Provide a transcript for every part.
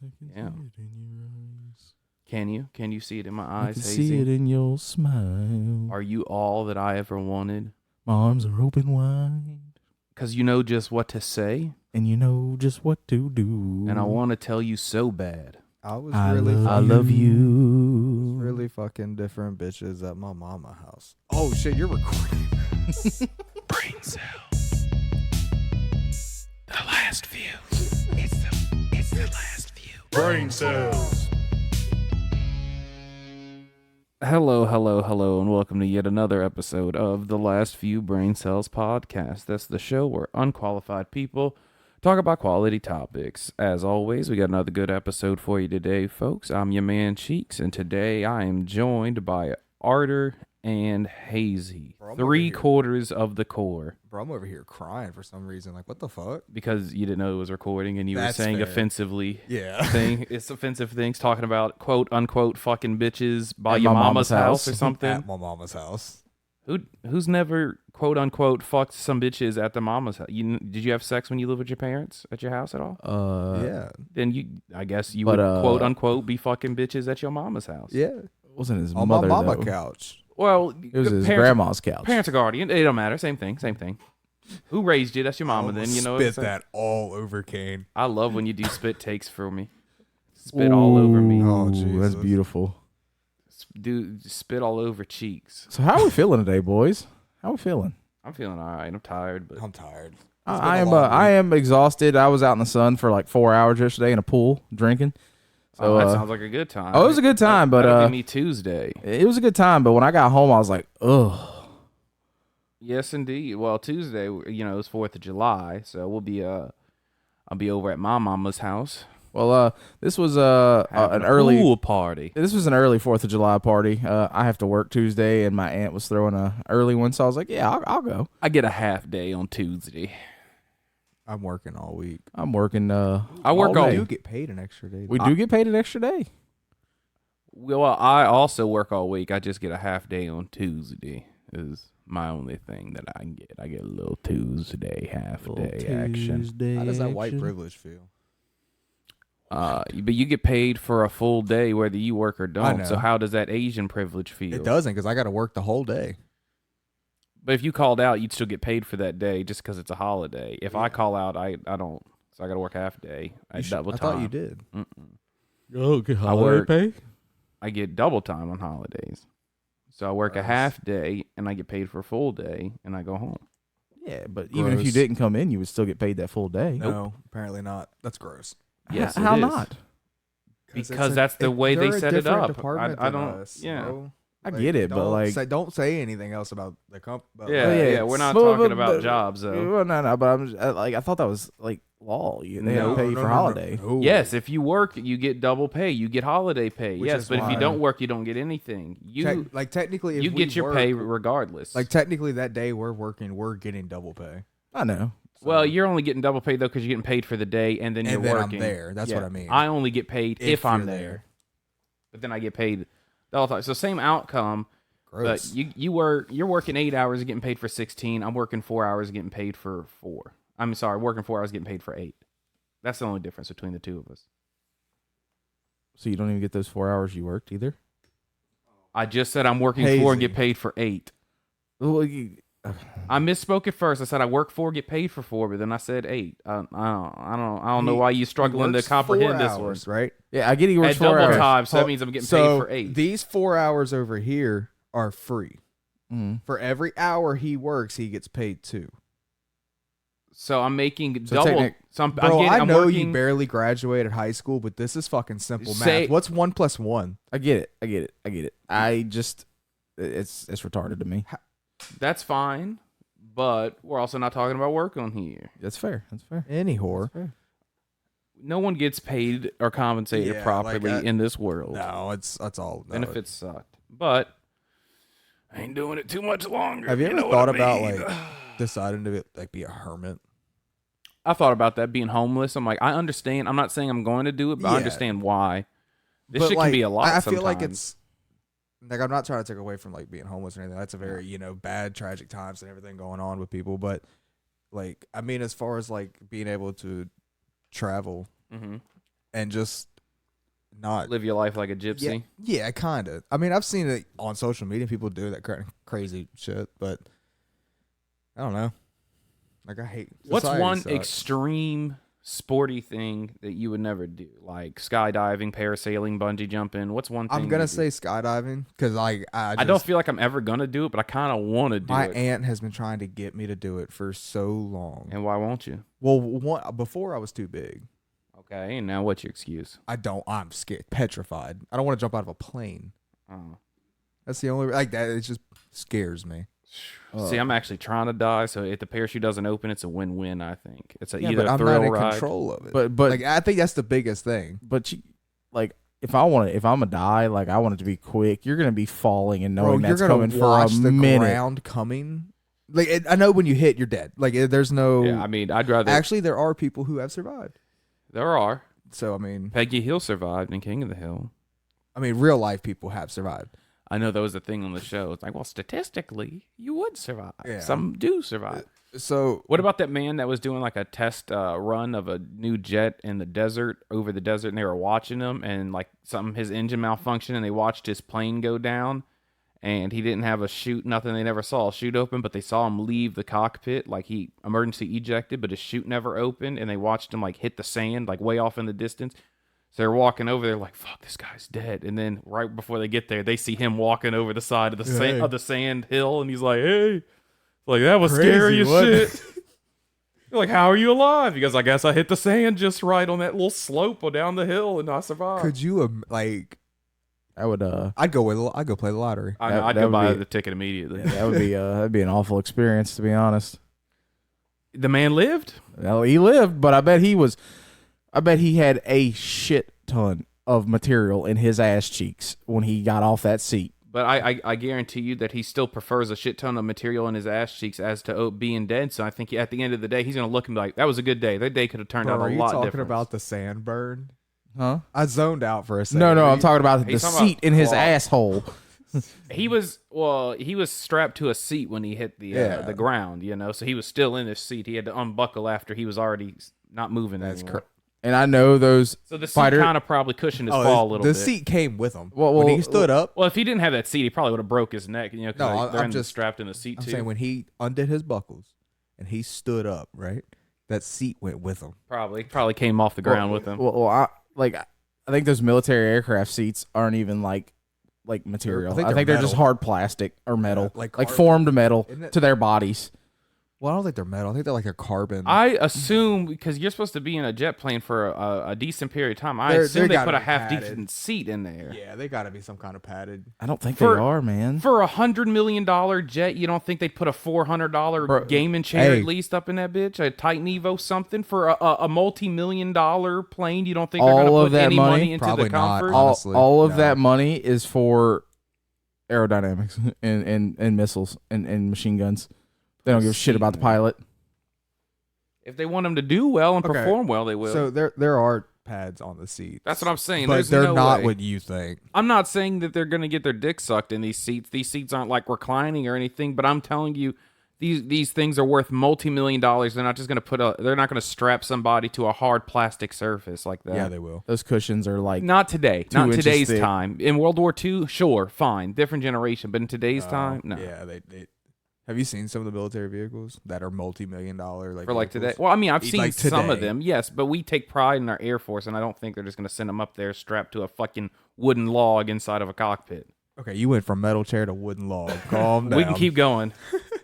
Yeah. See it in your eyes. Can you? Can you see it in my I eyes, can Hazey? see it in your smile. Are you all that I ever wanted? My arms are open wide. Because you know just what to say. And you know just what to do. And I want to tell you so bad. I love you. really fucking different bitches at my mama house. Oh shit, you're recording. Brain cells. The last few. It's the last few. Brain cells. Hello, and welcome to yet another episode of The Last Few Brain Cells podcast. That's the show where unqualified people talk about quality topics. As always, we got another good episode for you today, folks. I'm your man, Cheeks, and today I am joined by Arter and Hazey. Bro, I'm 3/4 of the core. Bro, I'm over here crying for some reason. Like, what the fuck? Because you didn't know it was recording and you That's were saying fair. offensively Yeah. it's offensive things, talking about quote unquote fucking bitches by your mama's house or something. At my mama's house. Who's never quote unquote fucked some bitches at the mama's house? Did you have sex when you lived with your parents at your house at all? Yeah. Then I guess you would quote unquote be fucking bitches at your mama's house. Yeah. It wasn't his On mother, my mama though. couch. Well, It was his parents- grandma's couch. Parents or guardian, it don't matter. Same thing. Who raised you? That's your mama. Then you know. What I'm Spit saying? that all over Kane. I love when you do spit takes for me. Spit all over me. Oh, Ooh, Jesus. that's beautiful. Dude, spit all over cheeks. So how are we feeling today, boys? How are we feeling? I'm feeling all right. I'm tired, but I'm tired. I am exhausted. I was out in the sun for like 4 hours yesterday in a pool drinking. So that sounds like a good time. it was a good time, but That'll be me Tuesday. it was a good time. But when I got home, I was like, ugh. Yes, indeed. Well, Tuesday, it's 4th of July, so I'll be over at my mama's house. Well, this was Having an a early pool party. This was an early 4th of July party. I have to work Tuesday, and my aunt was throwing a early one, so I was like, yeah, I'll go. I get a half day on Tuesday. I'm working all week. I'm working. I work all day. You do get paid an extra day. We do get paid an extra day. Well, I also work all week. I just get a half day on Tuesday. Is my only thing that I can get. I get a little Tuesday half day action. How does that white privilege feel? But you get paid for a full day whether you work or don't. know. So how does that Asian privilege feel? It doesn't, because I got to work the whole day. But if you called out, you'd still get paid for that day just because it's a holiday. If I call out, I don't. So I got to work half day. I double time. I thought you did. Oh, get holiday pay. I get double time on holidays. So I work a Gross. half day and I get paid for a full day and I go home. Yeah, but even if you Gross. didn't come in, you would still get paid that full day. No, apparently not. That's gross. Yes, How it is. not? Because that's the way they set it up. I don't. Yeah. I get it, but like, don't say anything else about the company. Yeah, we're not talking about jobs though. Well, no, but I'm just, I thought that was like law. They had to pay you for holiday. No. Yes, if you work, you get double pay. You get holiday pay. Which Yes, is but if you why- don't work, you don't get anything. You technically, if you we get your work, pay regardless. Like technically, that day we're working, we're getting double pay. I know. Well, you're only getting double pay though because you're getting paid for the day and then you're And then I'm working. there. That's Yeah. what I mean. I only get paid if I'm you're there. But then I get paid the whole time. So same outcome. Gross. But you're working 8 hours and getting paid for 16. I'm working 4 hours and getting paid for 4. I'm sorry, working 4 hours getting paid for 8. That's the only difference between the two of us. So you don't even get those 4 hours you worked either. I just said I'm working 4 Hazey. and get paid for 8. Well, I misspoke at first. I said I work 4, get paid for 4, but then I said 8. I don't know why you're struggling to Works comprehend 4 this one. hours, right? yeah, I get he works At 4 double hours. time, so that means I'm getting paid for 8. These 4 hours over here are free. Mhm. For every hour he works, he gets paid 2. So I'm making So double. technic- So I'm Bro, I'm know working, you barely graduated high school, but this is fucking simple Say- math. What's 1 + 1? I get it. I just, it's retarded to me. That's fine, but we're also not talking about work on here. That's fair. Any whore. No one gets paid or compensated Yeah, properly like, in this world. No, that's all. No. Benefits sucked, but I ain't doing it too much longer. Have you ever know thought what I about mean? like deciding to be a hermit? I thought about that, being homeless. I'm like, I understand. I'm not saying I'm going to do it, but I Yeah. understand why. This But, shit like, can be a lot. I feel like sometimes. it's like I'm not trying to take away from like being homeless or anything. That's a very bad, tragic times and everything going on with people. But like, I mean, as far as like being able to travel Mhm. and just not live your life like a gypsy. Yeah, kind of. I mean, I've seen it on social media. People do that crazy shit, but I don't know. Like I hate. What's one sucks. extreme sporty thing that you would never do? Like skydiving, parasailing, bungee jumping. What's one thing? I'm gonna say skydiving because like I don't feel like I'm ever gonna do it, but I kind of want to do it. My aunt has been trying to get me to do it for so long. And why won't you? Well, before I was too big. Okay, and now what's your excuse? I'm scared, petrified. I don't want to jump out of a plane. Oh. That's the only like that. It just scares me. See, I'm actually trying to die, so if the parachute doesn't open, it's a win-win. I think it's either but a I'm thrill not in ride. control of it. But like I think that's the biggest thing. But if I'm gonna die, like I want it to be quick. You're gonna be falling and knowing that's you're coming gonna for watch a the minute. ground coming. Like I know when you hit, you're dead. Like there's no. Yeah, I mean, I'd rather. Actually, there are people who have survived. There are. So I mean, Peggy Hill survived in King of the Hill. I mean, real life people have survived. I know that was the thing on the show. It's like, well, statistically, you would survive. Yeah. Some do survive. So What about that man that was doing like a test run of a new jet in the desert, over the desert, and they were watching him, and like his engine malfunctioned, and they watched his plane go down, and he didn't have a chute, nothing. They never saw a chute open, but they saw him leave the cockpit, like he emergency ejected, but his chute never opened, and they watched him like hit the sand, like way off in the distance. So they're walking over there like, fuck, this guy's dead. And then right before they get there, they see him walking over the side of the sand hill, and he's like, hey. Like, that was Crazy, scary as wasn't shit. You're like, how are you alive? He goes, I guess I hit the sand just right on that little slope down the hill, and I survived. could you like? I would I'd go play the lottery. I know, that I'd go would buy be- the ticket immediately. that would be that'd be an awful experience, to be honest. The man lived? Well, he lived, but I bet he had a shit ton of material in his ass cheeks when he got off that seat. But I guarantee you that he still prefers a shit ton of material in his ass cheeks as to being dead. So I think at the end of the day, he's going to look and be like, that was a good day. That day could have turned Bro, out a are you lot talking different. about the sand burn? Huh? I zoned out for a second. No, I'm talking about the He's talking seat about in his claw. asshole. He was strapped to a seat when he hit the ground, so he was still in his seat. He had to unbuckle after he was already not moving anymore. And I know those So the seat fighter. kind of probably cushioned his fall a little bit. The seat came with him. Well, when he stood up, Well, if he didn't have that seat, he probably would have broke his neck. Because No, they're I'm just strapped in the seat I'm too. saying when he undid his buckles and he stood up, right? That seat went with him. Probably came off the ground with him. I think those military aircraft seats aren't even like material. I I think think they're they're just metal. hard plastic or metal, like like carbon. formed metal Isn't it- to their bodies. Well, I don't think they're metal. I think they're like a carbon. I assume because you're supposed to be in a jet plane for a decent period of time. I They're assume they gotta put a be half padded. decent seat in there. yeah, they got to be some kind of padded. I don't think For- they are, man. For $100 million jet, you don't think they'd put a $400 Bro, gaming chair hey. at least up in that bitch? A Titan Evo something for a multi-million-dollar plane? You don't think they're All going of to put that any money? money into Probably the not. comfort? Honestly, all of no. that money is for aerodynamics and missiles and machine guns. They don't give a shit about the pilot. If they want them to do well and Okay. perform well, they will. So there are pads on the seat. That's what I'm saying. But There's they're no not way. what you think. I'm not saying that they're going to get their dick sucked in these seats. These seats aren't like reclining or anything, but I'm telling you, these things are worth multi-million dollars. They're not just going to they're not going to strap somebody to a hard plastic surface like that. Yeah, they will. Those cushions are like Not today. 2 Not in inches today's thick. time. In World War II, sure, fine, different generation. But in today's time, no. Yeah, they. Have you seen some of the military vehicles that are multi-million-dollar For like vehicles? today. Well, I mean, I've seen Like some of today. them, yes, but we take pride in our Air Force, and I don't think they're just going to send them up there strapped to a fucking wooden log inside of a cockpit. Okay, you went from metal chair to wooden log. Calm down. We can keep going.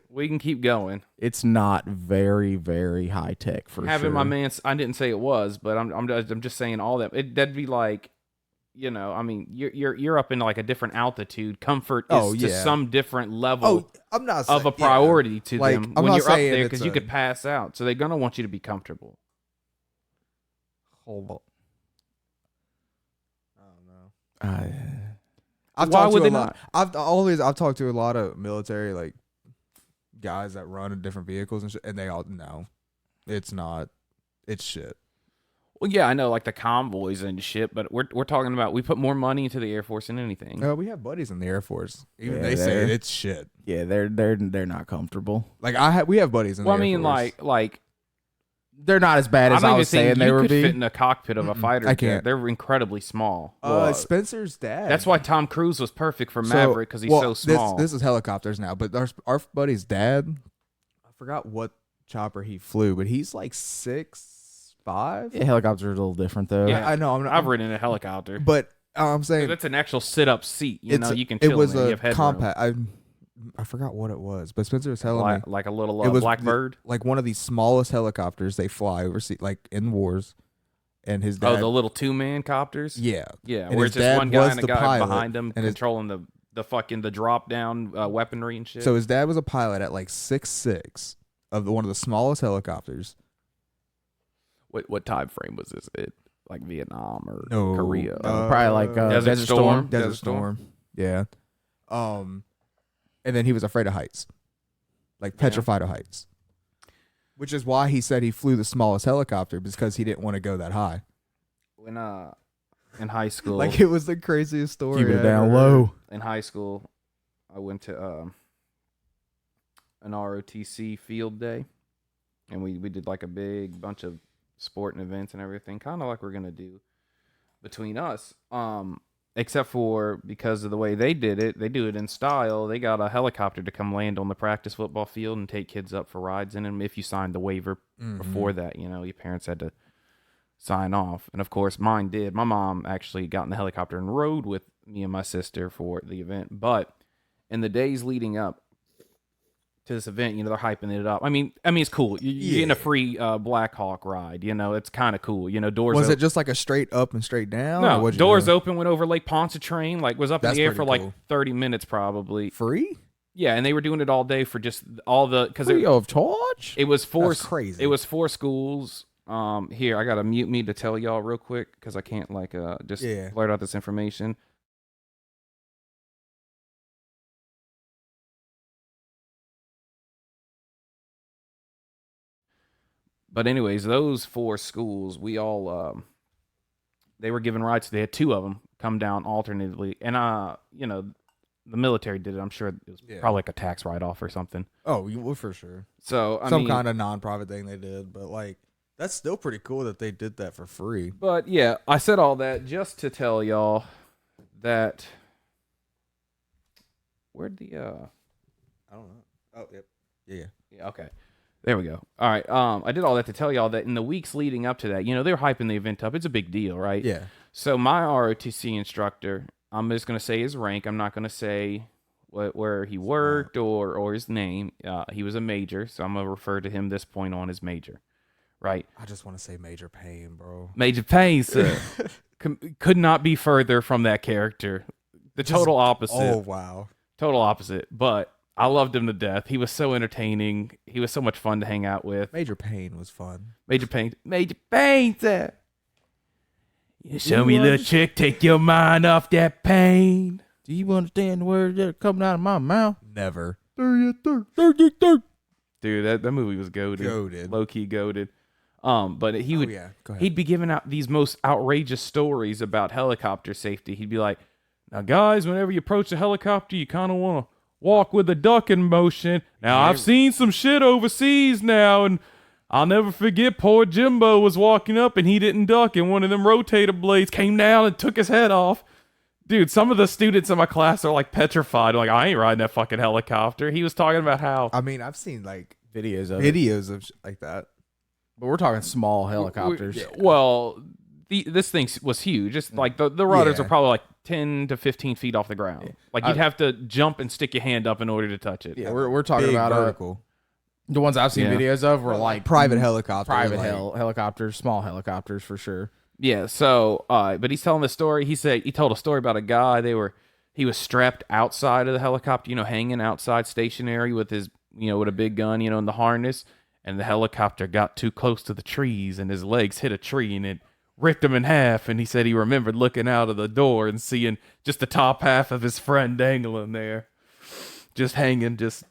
We can keep going. it's not very, very high tech for Having sure. my man, I didn't say it was, but I'm just saying all that. That'd be like, I mean, you're up in like a different altitude. Comfort is Oh, to yeah. some different level Oh, I'm not saying, of a priority to Like, them I'm when not you're up saying there it's because you a- could pass out. So they're gonna want you to be comfortable. Hold on. I don't know. Uh, I've Why talked would to a they lot. I've talked to a lot of military like guys that run in different vehicles and shit, and they all know it's not. It's shit. Well, yeah, I know, like the convoys and shit, but we're talking about we put more money into the Air Force than anything. We have buddies in the Air Force. Even Yeah, they say they're- it's shit. yeah, they're not comfortable. Like we have buddies in Well, I the Air mean, Force. like They're not as bad as I was saying they you would could be. fit in a cockpit of a fighter I jet. can't. They're incredibly small. Spencer's dad. That's why Tom Cruise was perfect for Maverick, because he's so small. This is helicopters now, but our buddy's dad, I forgot what chopper he flew, but he's like 6'5". Yeah, helicopters are a little different though. Yeah. I know. I've ridden in a helicopter. But I'm saying That's an actual sit-up seat. You know, you can chill it was in there. You a have headroom. compact. I forgot what it was, but Spencer was telling me Like a little it was Blackbird. like one of the smallest helicopters they fly overseas, like in wars. And his dad, Oh, the little 2-man copters? yeah, Yeah, And where his it's just dad one guy was and a the guy pilot, behind him and his- controlling the drop-down weaponry and shit. So his dad was a pilot at like 6'6" of one of the smallest helicopters. What time frame was this? It like Vietnam or No, Korea? Probably like Desert Storm. Desert Storm. Yeah. And then he was afraid of heights, like petrified of heights, which is why he said he flew the smallest helicopter, because he didn't want to go that high. When in high school, Like, it was the craziest story. Keep it I down ever low. heard. in high school, I went to an ROTC field day, and we did like a big bunch of sporting events and everything, kind of like we're gonna do between us. Except for because of the way they did it, they do it in style. They got a helicopter to come land on the practice football field and take kids up for rides in them. If you signed the waiver before that, you know, your parents had to sign off. And of course, mine did. My mom actually got in the helicopter and rode with me and my sister for the event. But in the days leading up to this event, you know, they're hyping it up. I mean, it's cool. You're getting a free Black Hawk ride. You know, it's kind of cool. You know, doors. Was it just like a straight up and straight down? or No, what'd you doors do? open, went over Lake Pontchartrain, like was up in That's the air pretty for like cool. 30 minutes probably. Free? Yeah, and they were doing it all day for just all the because Free of charge? it was four. That's crazy. It was 4 schools. Here I gotta mute me to tell y'all real quick because I can't just Yeah. blurt out this information. But anyways, those 4 schools, we all they were given rights. They had 2 of them come down alternately, and you know, the military did it. I'm sure it was probably like a tax write-off or something. Oh, well, for sure. So I Some mean, kind of non-profit thing they did, but like that's still pretty cool that they did that for free. But yeah, I said all that just to tell y'all that where'd the I don't know. Oh, yep. Yeah. yeah, okay. There we go. All right. I did all that to tell y'all that in the weeks leading up to that, you know, they were hyping the event up. It's a big deal, right? Yeah. So my ROTC instructor, I'm just gonna say his rank. I'm not gonna say where he worked or his name. He was a major, so I'm gonna refer to him this point on as major. Right. I just want to say Major Payne, bro. Major Payne, sir. Could not be further from that character. The total opposite. Oh, wow. Total opposite. But I loved him to death. He was so entertaining. He was so much fun to hang out with. Major Payne was fun. Major Payne, sir. You show me, little chick, take your mind off that pain. Do you understand the words that are coming out of my mouth? Never. Dude, that movie was goated. Goated. Low-key goated. But he would yeah. Go ahead. he'd be giving out these most outrageous stories about helicopter safety. He'd be like, now guys, whenever you approach a helicopter, you kind of want to walk with a ducking motion. Now I've seen some shit overseas now, and I'll never forget poor Jimbo was walking up and he didn't duck, and one of them rotator blades came down and took his head off. Dude, some of the students in my class are like petrified. Like, I ain't riding that fucking helicopter. He was talking about how I mean, I've seen like Videos of it. videos of like that. But we're talking small helicopters. Well, this thing was huge. Just like the rudders Yeah. are probably like 10 to 15 feet off the ground. Like you'd have to jump and stick your hand up in order to touch it. Yeah, we're talking Big about vertical. the ones I've seen Yeah. videos of were like Private helicopter. private like, helicopters, small helicopters for sure. Yeah. So, but he's telling the story. He told a story about a guy. He was strapped outside of the helicopter, you know, hanging outside stationary with his, you know, with a big gun, you know, in the harness. And the helicopter got too close to the trees and his legs hit a tree and it ripped him in half. And he said he remembered looking out of the door and seeing just the top half of his friend dangling there. Just hanging, just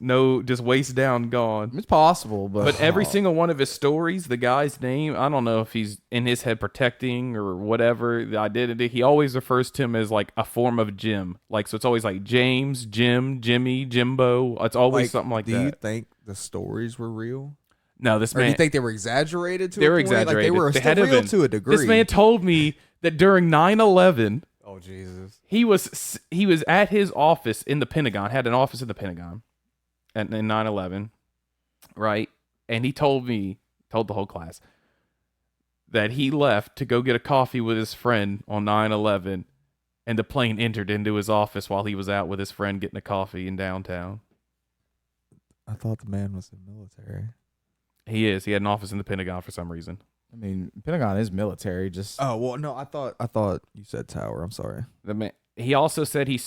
waist down, gone. It's possible, But every single one of his stories, the guy's name, I don't know if he's in his head protecting or whatever, the identity, he always refers to him as like a form of Jim. Like, so it's always like James, Jim, Jimmy, Jimbo. It's always something like do that. you think the stories were real? No, this Or do man. you think they were exaggerated to They a were point? Like exaggerated. they were They still had to have real been. to a degree. This man told me that during 9/11, oh Jesus. he was at his office in the Pentagon. Had an office in the Pentagon, in 9/11, right? And he told the whole class that he left to go get a coffee with his friend on 9/11, and the plane entered into his office while he was out with his friend getting a coffee in downtown. I thought the man was in the military. He is. He had an office in the Pentagon for some reason. I mean, Pentagon is military. Just Oh well, no, I thought you said tower. I'm sorry. The man. He also said he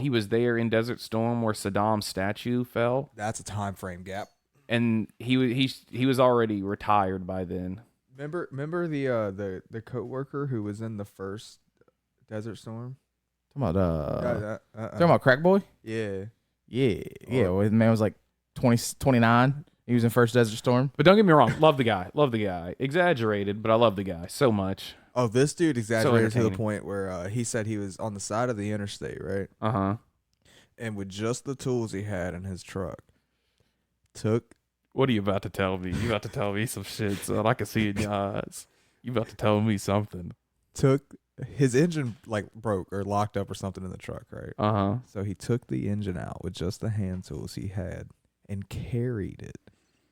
was there in Desert Storm where Saddam's statue fell, That's a time frame gap. and he was already retired by then. Remember the coworker who was in the first Desert Storm? talking about Uh, talking about Crack Boy. yeah. Yeah. Well, the man was like 29. He was in First Desert Storm. But don't get me wrong, love the guy. Exaggerated, but I love the guy so much. Oh, this dude exaggerated to the entertaining. point where he said he was on the side of the interstate, right? Uh-huh. And with just the tools he had in his truck, took What are you about to tell me? You about to tell me some shit, son. I can see it in your eyes. You about to tell me something. his engine like broke or locked up or something in the truck, right? Uh-huh. So he took the engine out with just the hand tools he had and carried it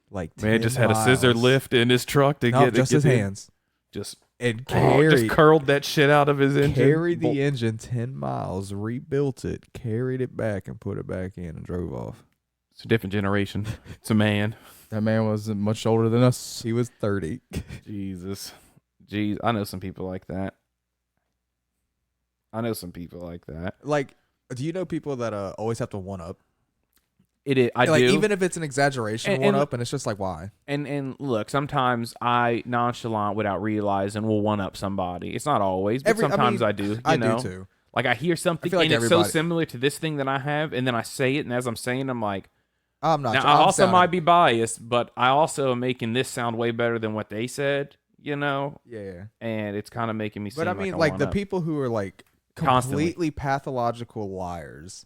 like 10 Man just had a scissor miles. lift in his truck to No, get just get his in. hands. Just And just curled that shit out of his engine. carried the engine 10 miles, rebuilt it, carried it back, and put it back in and drove off. It's a different generation. It's a man. That man was much older than us. He was 30. Jesus. Jeez, I know some people like that. Like, do you know people that always have to one up? I Like, do. even if it's an exaggeration, And- one and- up, and it's just like, why? And look, sometimes I nonchalant without realizing will one up somebody. It's not always, but sometimes I do. You know? do too. Like I hear something feel like and it's so everybody- similar to this thing that I have, and then I say it, and as I'm saying, I'm like, I'm not. now I also might be biased, but I also am making this sound way better than what they said. You know, Yeah. and it's kind of making me. But seem I mean, like, like a the one-up. people who are like Constantly. completely pathological liars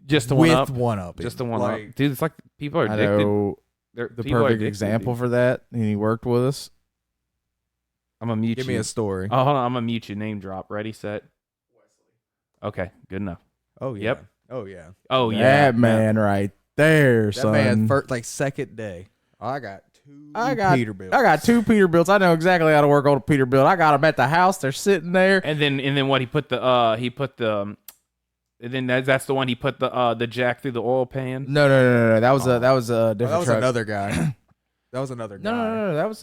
just the with one up, one up, just the one up, dude. It's like people are I addicted. know They're, the people are perfect addicted, example dude. for that, and he worked with us. I'm gonna mute Give you. me a story. Oh, hold on. I'm gonna mute you. Name drop. Ready, set. Okay, good enough. Oh yeah. Yep. Oh yeah. Oh yeah, That man right there, That son. man, first, like second day. I got two Peterbilt. I got 2 Peterbilts. I know exactly how to work on a Peterbilt. I got them at the house. They're sitting there. And then what he put the and then that's the one he put the jack through the oil pan. No. That was Oh. a That different was truck. another guy. That was another guy. No. That was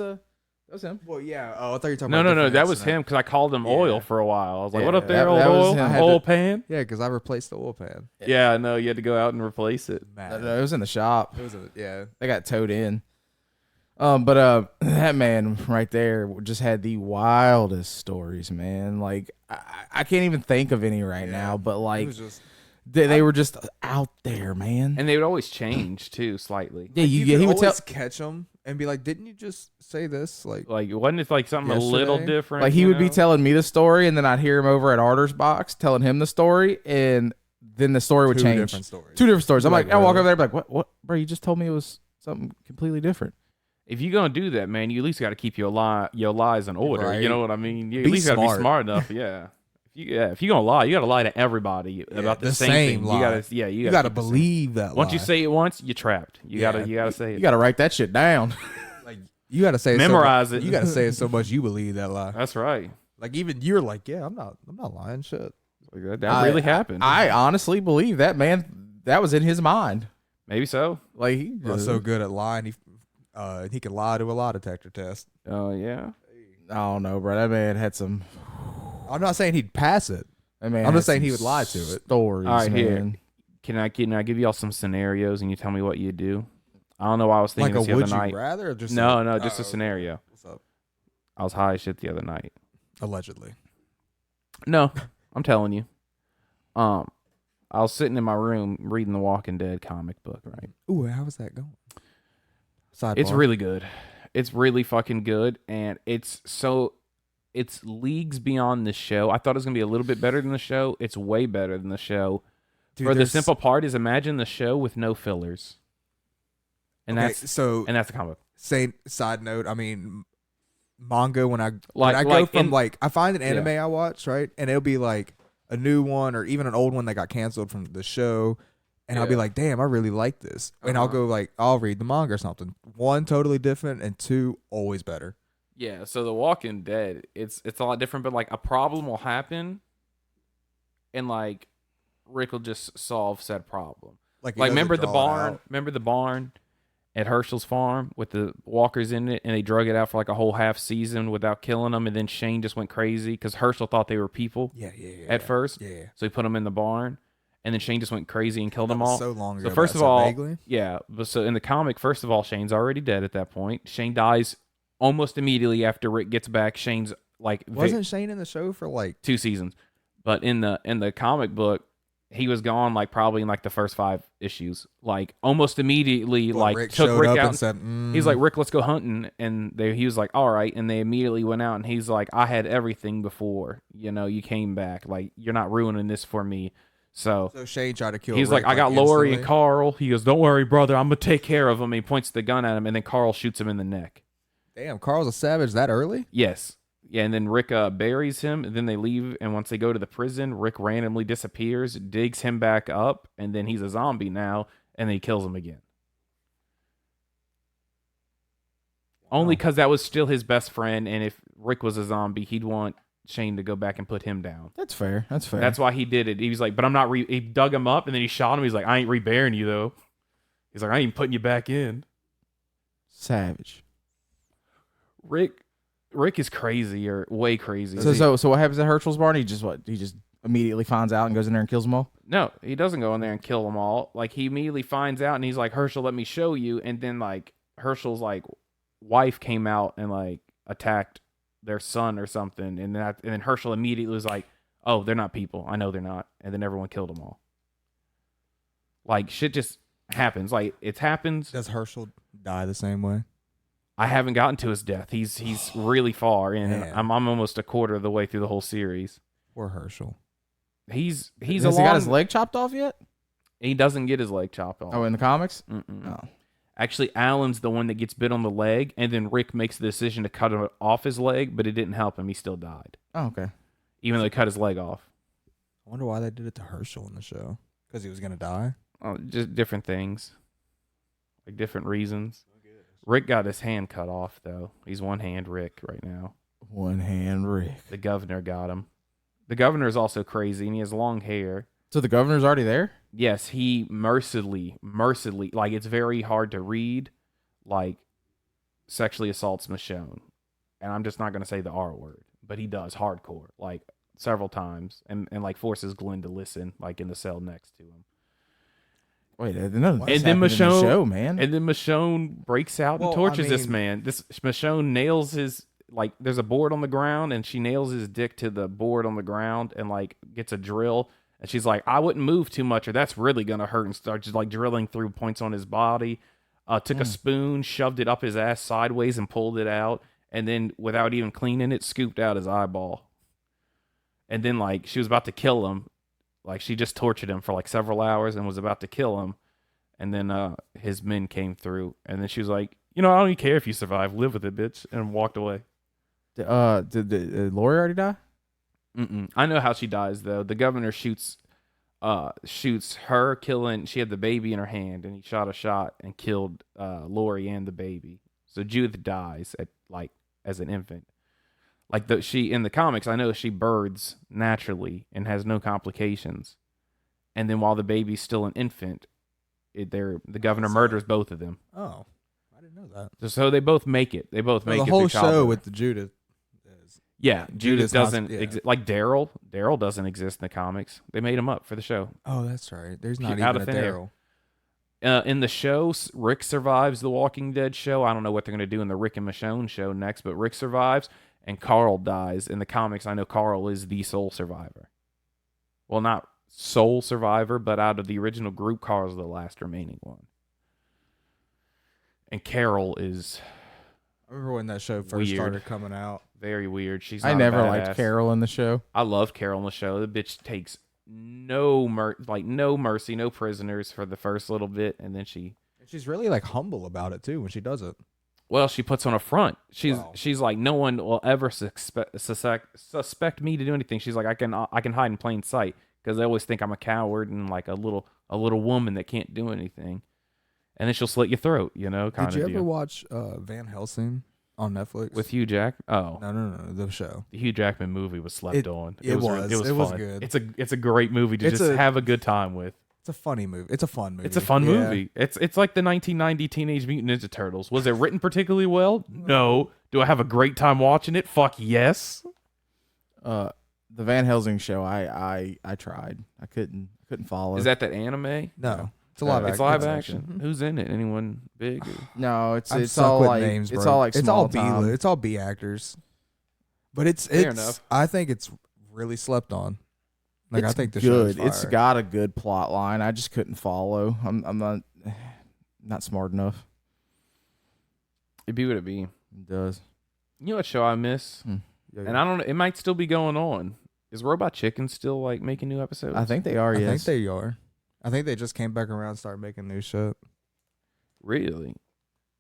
him. Well, yeah. Oh, I thought you were talking No, about. no, different that was incident. him because I called him Yeah. oil for a while. I was like, Yeah, "What up there, that old was oil? him. I had Oil to- pan?" Yeah, because I replaced the oil pan. Yeah, I know. You had to go out and replace it. Man, No, it was in the shop. it was yeah. They got towed in. But that man right there just had the wildest stories, man. Like I can't even think of any right Yeah. now, but It like was just they were just out there, man. And they would always change too, slightly. Yeah, you he could would tell always catch him and be like, "Didn't you just say this?" Like, Like, wasn't it like something a little Yesterday? different? like he you would be know? telling me the story, and then I'd hear him over at Arter's box telling him the story, and then the story would two change. different stories. 2 different stories. I'm Like, like, I walk really? over there, and be like, what, bro? You just told me it was something completely different. If you're gonna do that, man, you at least got to keep your lies in order. Right. You know what I mean? You Be at least got to be smart. smart enough. Yeah. If you're gonna lie, you gotta lie to everybody about the the same same thing. lie. You gotta, yeah, You gotta keep the same. believe that. Once you lie. say it once, you're trapped. You Yeah. gotta say it. You got to write that shit down. like, you gotta say it Memorize so it. You gotta say it so much you believe that lie. That's right. Like even you're like, yeah, I'm not lying. Shit. Like, that really happened. I honestly believe that, man. That was in his mind. Maybe so. Like he He's so good at lying. He can lie to a lie detector test. Oh yeah. I don't know, bro. That man had some. I'm not saying he'd pass it. That man I'm had just saying some he would lie to it. Stories, All right, here. man. Can I give y'all some scenarios and you tell me what you do? I don't know why I was thinking Like a this the would other you night. rather? Or just No, just a scenario. What's up? I was high as shit the other night. Allegedly. No, I'm telling you. I was sitting in my room reading the Walking Dead comic book, right? Ooh, how was that going? Sidebar. It's really good. It's really fucking good, and it's leagues beyond the show. I thought it was gonna be a little bit better than the show. It's way better than the show. Dude, For the there's- simple part is imagine the show with no fillers, and Okay, that's so the comic book. side note, I mean, manga when I Like- go like from in- like I find an anime I watch, right, and it'll be like a new one or even an old one that got canceled from the show, and I'll be Yeah. like, damn, I really like this, and I'll go like I'll read the manga or something. One, totally different, and two, always better. Yeah, so The Walking Dead, it's a lot different, but like a problem will happen, and like Rick will just solve said problem. Like, he Like doesn't remember the draw it barn? out. Remember the barn at Herschel's farm with the walkers in it, and they drug it out for like a whole half season without killing them, and then Shane just went crazy because Herschel thought they were people Yeah, at first, Yeah, so he put them in the barn, and then Shane just went crazy and killed that them was all. so long ago. So first but of all, vaguely. yeah, but so in the comic, first of all, Shane's already dead at that point. Shane dies almost immediately after Rick gets back. Shane's like Wasn't Shane in the show for like 2 seasons, but in the comic book, he was gone like probably in like the first 5 issues. Like almost immediately, like Rick took showed Rick up out. and said, He's like, Rick, let's go hunting, and he was like, all right, and they immediately went out, and he's like, I had everything before, you came back, like you're not ruining this for me. So Shane tried to kill. he's Rick, like, I got Lori and instantly. Carl. He goes, don't worry, brother, I'm gonna take care of him. He points the gun at him, and then Carl shoots him in the neck. Damn, Carl's a savage that early. Yes. Yeah, and then Rick buries him, and then they leave, and once they go to the prison, Rick randomly disappears, digs him back up, and then he's a zombie now, and then he kills him again. Only because that was still his best friend, and if Rick was a zombie, he'd want Shane to go back and put him down. That's fair. That's fair. That's why he did it. He was like, but I'm not he dug him up, and then he shot him. He's like, I ain't reburying you, though. He's like, I ain't putting you back in. savage. Rick is crazy, or way crazy. So what happens at Herschel's barn? He just immediately finds out and goes in there and kills them all. No, he doesn't go in there and kill them all. Like, he immediately finds out, and he's like, Herschel, let me show you. And then, like, Herschel's, like, wife came out and, like, attacked their son or something. And then Herschel immediately was like, oh, they're not people. I know they're not. And then everyone killed them all. Like, shit just happens. Like, it happens. Does Herschel die the same way? I haven't gotten to his death. He's really far in. Man. I'm almost a quarter of the way through the whole series. Or Herschel? He's Has he got his leg chopped off yet? He doesn't get his leg chopped off. Oh, in the comics? Mm-mm. Oh. Actually, Alan's the one that gets bit on the leg, and then Rick makes the decision to cut off his leg, but it didn't help him. He still died, Oh, okay. even though they cut his leg off. I wonder why they did it to Herschel in the show. Because he was gonna die. Oh, just different things, like different reasons. Rick got his hand cut off, though. He's one hand Rick right now. One hand Rick. The governor got him. The governor is also crazy, and he has long hair. So the governor's already there? Yes, he mercilessly, like, it's very hard to read, like, sexually assaults Michonne. And I'm just not going to say the R word, but he does hardcore, like, several times, and like, forces Glenn to listen, like, in the cell next to him. Wait, none of this And then happened in the Michonne, show, man. And then Michonne breaks out and Well, tortures I this mean- man. This Michonne nails his, like, there's a board on the ground, and she nails his dick to the board on the ground and, like, gets a drill. And she's like, I wouldn't move too much or that's really going to hurt, and starts just, like, drilling through points on his body. Took a spoon, shoved it up his ass sideways and pulled it out. And then, without even cleaning it, scooped out his eyeball. And then, like, she was about to kill him. Like, she just tortured him for, like, several hours and was about to kill him. And then his men came through. And then she was like, I don't even care if you survive. Live with it, bitch. And walked away. Did Lori already die? Mm-mm. I know how she dies, though. The governor shoots her, killing. She had the baby in her hand, and he shot a shot and killed Lori and the baby. So Judith dies as an infant. Like, she in the comics, I know she births naturally and has no complications. And then while the baby's still an infant, the governor murders both of them. Oh, I didn't know that. So they both make it. They both make The it. whole through show childbirth. with the Judith. Yeah, Judith Judith's not- doesn't yeah. exist. Like Daryl. Daryl doesn't exist in the comics. They made him up for the show. Oh, that's right. There's not Out even of a thin air. Daryl. In the show, Rick survives the Walking Dead show. I don't know what they're going to do in the Rick and Michonne show next, but Rick survives and Carl dies. In the comics, I know Carl is the sole survivor. Well, not sole survivor, but out of the original group, Carl's the last remaining one. And Carol is I remember when that show first Weird. started coming out. very weird. She's I not a never badass. liked Carol in the show. I loved Carol in the show. The bitch takes no mercy, no prisoners for the first little bit, and then she. She's really like humble about it too when she does it. Well, she puts on a front. Wow. She's like, no one will ever suspect me to do anything. She's like, I can hide in plain sight because they always think I'm a coward and like a little woman that can't do anything. And then she'll slit your throat, kind of Did you ever deal. watch Van Helsing on Netflix? With Hugh Jack? Oh, No, the show. the Hugh Jackman movie was slept on. It was fun. good. It's a great movie to just have a good time with. It's a funny movie. It's a fun movie. It's a fun movie. It's like the 1990 Teenage Mutant Ninja Turtles. Was it written particularly well? No. Do I have a great time watching it? Fuck yes. The Van Helsing show, I tried. I couldn't follow. Is that anime? No. It's a live action. It's live action. Who's in it? Anyone big? No, I'm it's stuck all with like names, it's bro. all like it's small all B. time. It's all B actors. But it's Fair enough. I think it's really slept on. Like It's I think the good. show's It's fire. got a good plot line. I just couldn't follow. I'm not smart enough. It'd be what it be. It does. You know what show I miss? Yeah, And I don't know. It might still be going on. Is Robot Chicken still like making new episodes? I think they are. I Yes. think they are. I think they just came back around and started making new shit. Really.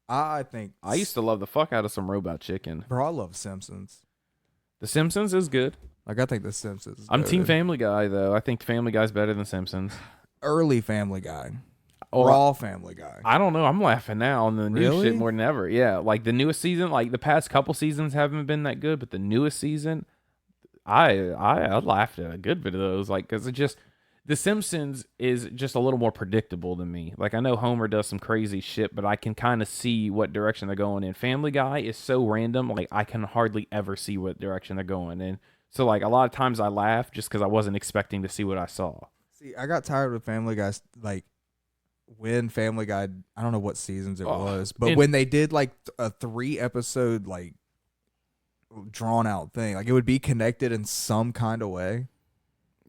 I think I used to love the fuck out of some Robot Chicken. Bro, I love Simpsons. The Simpsons is good. Like I think the Simpsons. Is I'm Team goated. Family Guy though. I think Family Guy's better than Simpsons. Early Family Guy. Oh, Raw Family Guy. I don't know. I'm laughing now on the new Really? shit more than ever. Yeah, like the newest season, like the past couple seasons haven't been that good, but the newest season, I laughed at a good bit of those. Like, because it just The Simpsons is just a little more predictable than me. Like I know Homer does some crazy shit, but I can kind of see what direction they're going in. Family Guy is so random, like I can hardly ever see what direction they're going in. So like a lot of times I laugh just because I wasn't expecting to see what I saw. See, I got tired with Family Guy. Like when Family Guy, I don't know what seasons it was, but when they did like a 3 episode like drawn out thing, like it would be connected in some kind of way.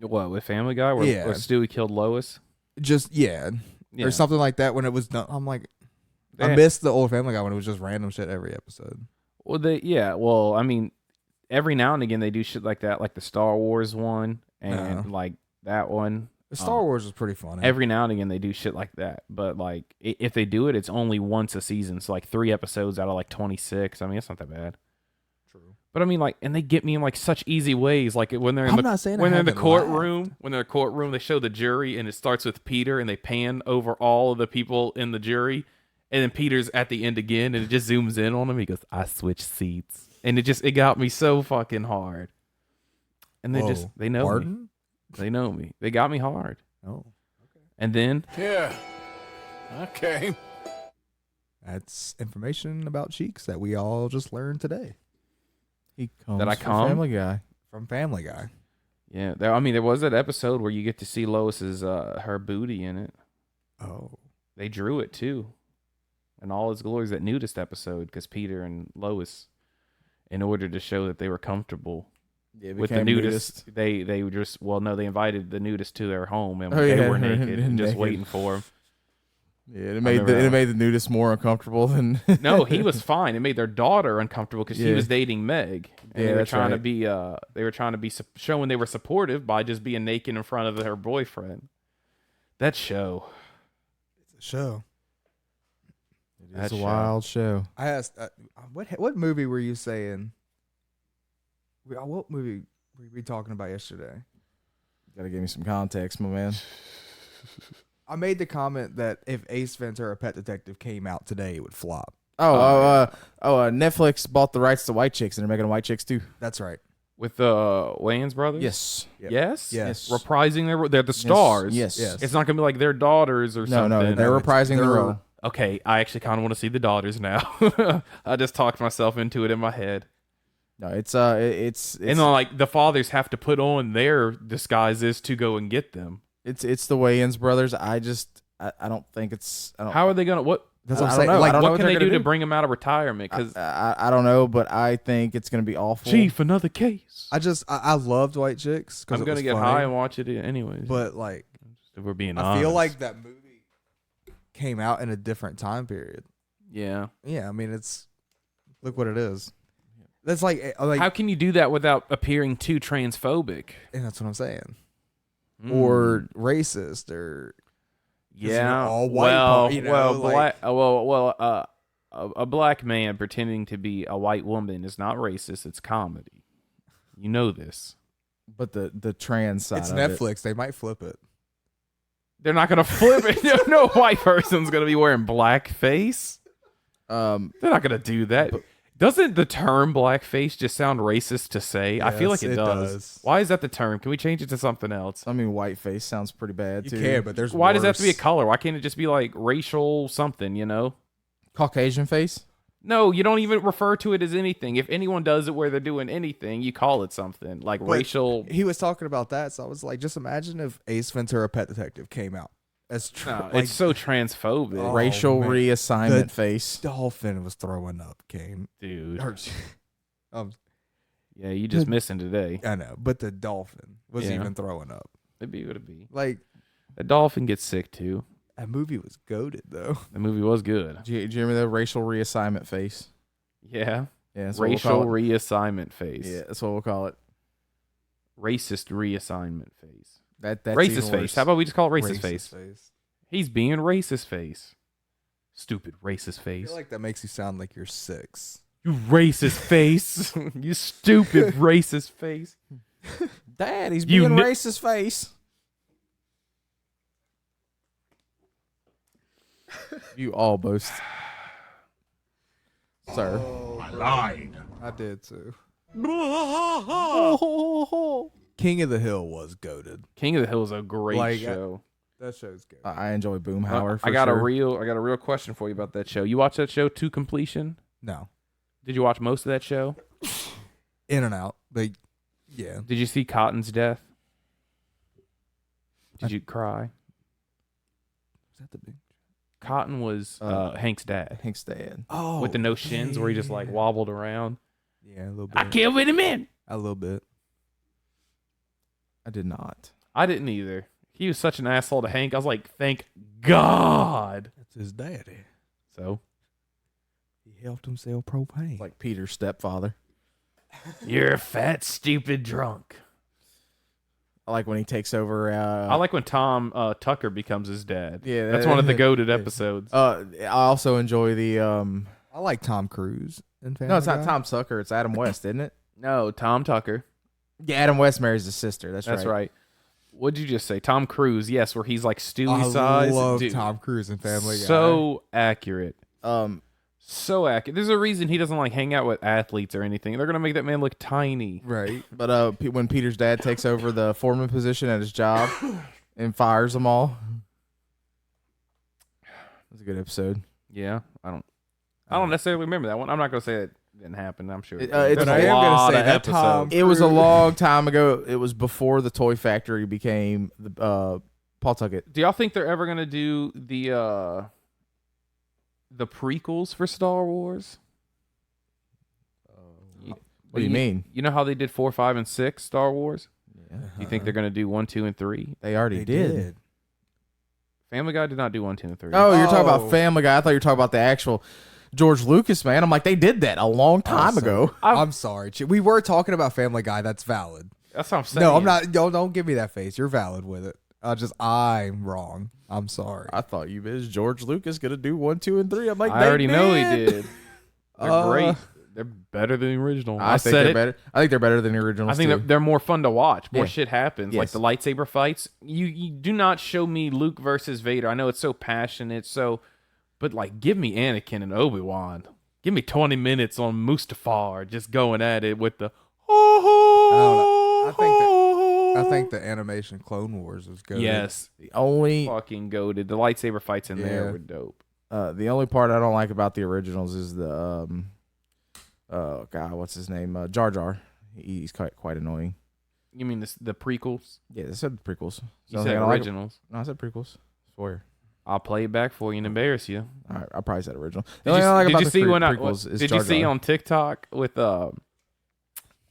What, with Family Guy where Stewie killed Lois? Just or something like that. When it was done, I'm like, I They- missed the old Family Guy when it was just random shit every episode. Well, I mean, every now and again they do shit like that, like the Star Wars one and like that one. The Star Wars was pretty funny. Every now and again they do shit like that, but like if they do it, it's only once a season, so like 3 episodes out of like 26. I mean, it's not that bad. True. But I mean, like, and they get me in like such easy ways. Like when they're in I'm not saying I when they're in the haven't courtroom, they show the jury, and it starts with Peter, and they pan over all of the people in the jury, and then Peter's at the end again, and it just zooms in on him. He goes, "I switched seats," and it got me so fucking hard. And they know Pardon? me. They know me. They got me hard. Oh, And then Yeah. Okay. that's information about Cheeks that we all just learned today He comes That I from come? Family Guy. from Family Guy. yeah, there was that episode where you get to see Lois's her booty in it. Oh, They drew it too, in all its glories. That nudist episode, because Peter and Lois, in order to show that they were comfortable Yeah, with the became nudist, they just they invited the nudist to their home, and Oh, they yeah, were naked and just naked. waiting for him. Yeah, it made the nudist more uncomfortable than. No, he was fine. It made their daughter uncomfortable because she Yeah. was dating Meg, and Yeah, they were that's trying to right. be showing they were supportive by just being naked in front of her boyfriend. That show. it's a show. It's That a show. wild show. I asked, what movie were you saying? What movie were we talking about yesterday? Got to give me some context, my man. I made the comment that if Ace Ventura: Pet Detective came out today, it would flop. Netflix bought the rights to White Chicks, and they're making White Chicks too. That's right. With the Wayans brothers? Yes. Yep. Yes? Yes. Reprising they're the stars. Yes. Yes. It's not going to be like their daughters or No, something. no, they're reprising the they're- role. Okay, I actually kind of want to see the daughters now. I just talked myself into it in my head. No, it's And then, like, the fathers have to put on their disguises to go and get them. it's the Wayans brothers. I don't think it's. I don't. How are they going to... What That's I what I'm don't saying. know. Like, I don't know what what can they're they do gonna to do. bring them out of retirement? Because, I don't know, but I think it's gonna be awful. Chief, another case. I loved White Chicks because I'm going to get high and watch it anyways. But like, if we're being I honest. feel like that movie came out in a different time period. Yeah. Yeah, I mean, it's look what it is. That's like How can you do that without appearing too transphobic? and that's what I'm saying. Mm. Or racist or Yeah, all white well, part, you know, well, like- black, a black man pretending to be a white woman is not racist. It's comedy. You know this. But the trans side It's of it. Netflix. They might flip it. They're not gonna flip it. No white person's gonna be wearing blackface. They're not gonna do that. Doesn't the term blackface just sound racist to say? I feel like Yes, it does. Why is that the term? Can we change it to something else? I mean, whiteface sounds pretty bad You too. can, but there's Why does it have to be a worse. color? Why can't it just be like racial something, you know? Caucasian face. No, you don't even refer to it as anything. If anyone does it where they're doing anything, you call it something like But racial. He was talking about that, so I was like, just imagine if Ace Ventura: Pet Detective came out as No, like, it's so transphobic, Oh, Racial man. reassignment The- face. Dolphin was throwing up. Came, dude. or, um, Yeah, you just missing today. I know, but the dolphin was Yeah. even throwing up. It'd be what it be. Like The dolphin gets sick too. that movie was goated though. The movie was good. Do you remember the racial reassignment face? Yeah, Yeah, that's what we'll racial call it. reassignment face. Yeah, that's what we'll call it. Racist reassignment face. That's Racist even face. worse. How about we just call it racist face? He's being racist face. Stupid racist I face. feel like that makes you sound like you're 6. You racist face. You stupid racist face. Dad, he's You being kn- racist face. You almost, sir. I did too. King of the Hill was goated. King of the Hill is a great Like, show. That show's good. I enjoy Boomhauer. I got a real question for you about that show. You watch that show to completion? No, Did you watch most of that show? in and out. But yeah, Did you see Cotton's death? Did you cry? is that the big? Cotton was Hank's dad Hank's dad. Oh, with the no shins, where he just like wobbled around. Yeah, a little bit. I killed him in. A little bit. I did not. I didn't either. He was such an asshole to Hank. I was like, thank God. That's his daddy. So He helped him sell propane. It's like Peter's stepfather. you're a fat, stupid drunk. I like when he takes over. I like when Tom Tucker becomes his dad. Yeah, That's one of the goated episodes. I also enjoy the. I like Tom Cruise in Family No, it's not Guy. Tom Tucker. It's Adam West, isn't it? No, Tom Tucker. Yeah, Adam West marries his sister. That's That's right. right. What'd you just say? Tom Cruise. Yes, where he's like Stewie I size. love Dude, Tom Cruise in Family Guy. so accurate. So accurate. There's a reason he doesn't like hang out with athletes or anything. They're gonna make that man look tiny. right. But when Peter's dad takes over the foreman position at his job and fires them all, that's a good episode. Yeah, I don't necessarily remember that one. I'm not gonna say it didn't happen. I'm sure. It's There's I a am gonna lot say of that Tom- episodes. It was a long time ago. It was before the Toy Factory became the Paul Tuckett. Do y'all think they're ever gonna do the prequels for Star Wars? What do you mean? You know how they did 4, 5, and 6 Star Wars? Yeah. Do you think they're gonna do 1, 2, and 3? They already They did. Family Guy did not do 1, 2, and 3. Oh, you're talking Oh. about Family Guy. I thought you were talking about the actual George Lucas, man. I'm like, they did that a long time ago. I'm sorry. We were talking about Family Guy. That's valid. That's what I'm saying. No, I'm not. Don't give me that face. You're valid with it. I'm wrong. I'm sorry. I thought you was George Lucas gonna do 1, 2, and 3. I'm like, I they already know he did. They're Uh, great. They're better than the original. I think said they're it. better. I think they're better than the originals. I think too. they're more fun to watch. More Yeah. shit happens. Like Yes. the lightsaber fights. You do not show me Luke versus Vader. I know it's so passionate, but like give me Anakin and Obi-Wan. Give me 20 minutes on Mustafar just going at it with the I think the animation Clone Wars was good. Yes. the only Fucking goated. The lightsaber fights in there Yeah. were dope. the only part I don't like about the originals is the oh god, what's his name? Jar Jar. He's quite annoying. You mean the prequels? Yeah, I said prequels. You So said I don't like- originals. No, I said prequels. Swear. I'll play it back for you and embarrass you. All right, I probably said original. The Did only you, thing I like did about you the see when prequels is did Jar you see Jar. on TikTok with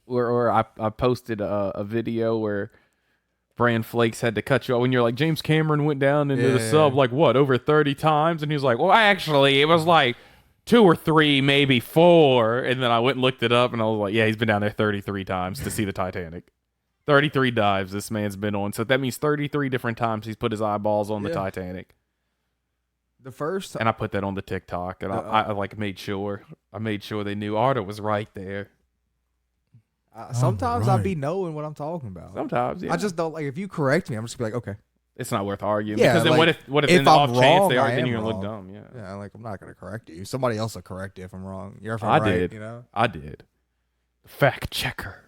where I posted a video where Bran Flakes had to cut you off when you're like James Cameron went down into the Yeah. sub like what over 30 times, and he was like, well, actually it was like 2 or 3, maybe 4, and then I went and looked it up and I was like, yeah, he's been down there 33 times to see the Titanic. 33 dives this man's been on, so that means 33 different times he's put his eyeballs on the Yeah. Titanic. The first, And I put that on the TikTok, and I like made sure they knew Arda was right there. sometimes I be knowing what I'm talking about. Sometimes, yeah. I just don't like if you correct me. I'm just gonna be like, okay. It's not worth arguing. Yeah, because then like, what if if in the I'm off chance they wrong, are, I then am you're gonna look wrong. dumb. Yeah. Yeah, like I'm not gonna correct you. Somebody else will correct you if I'm wrong. You're if I'm I right, did. you know. I did. Fact checker.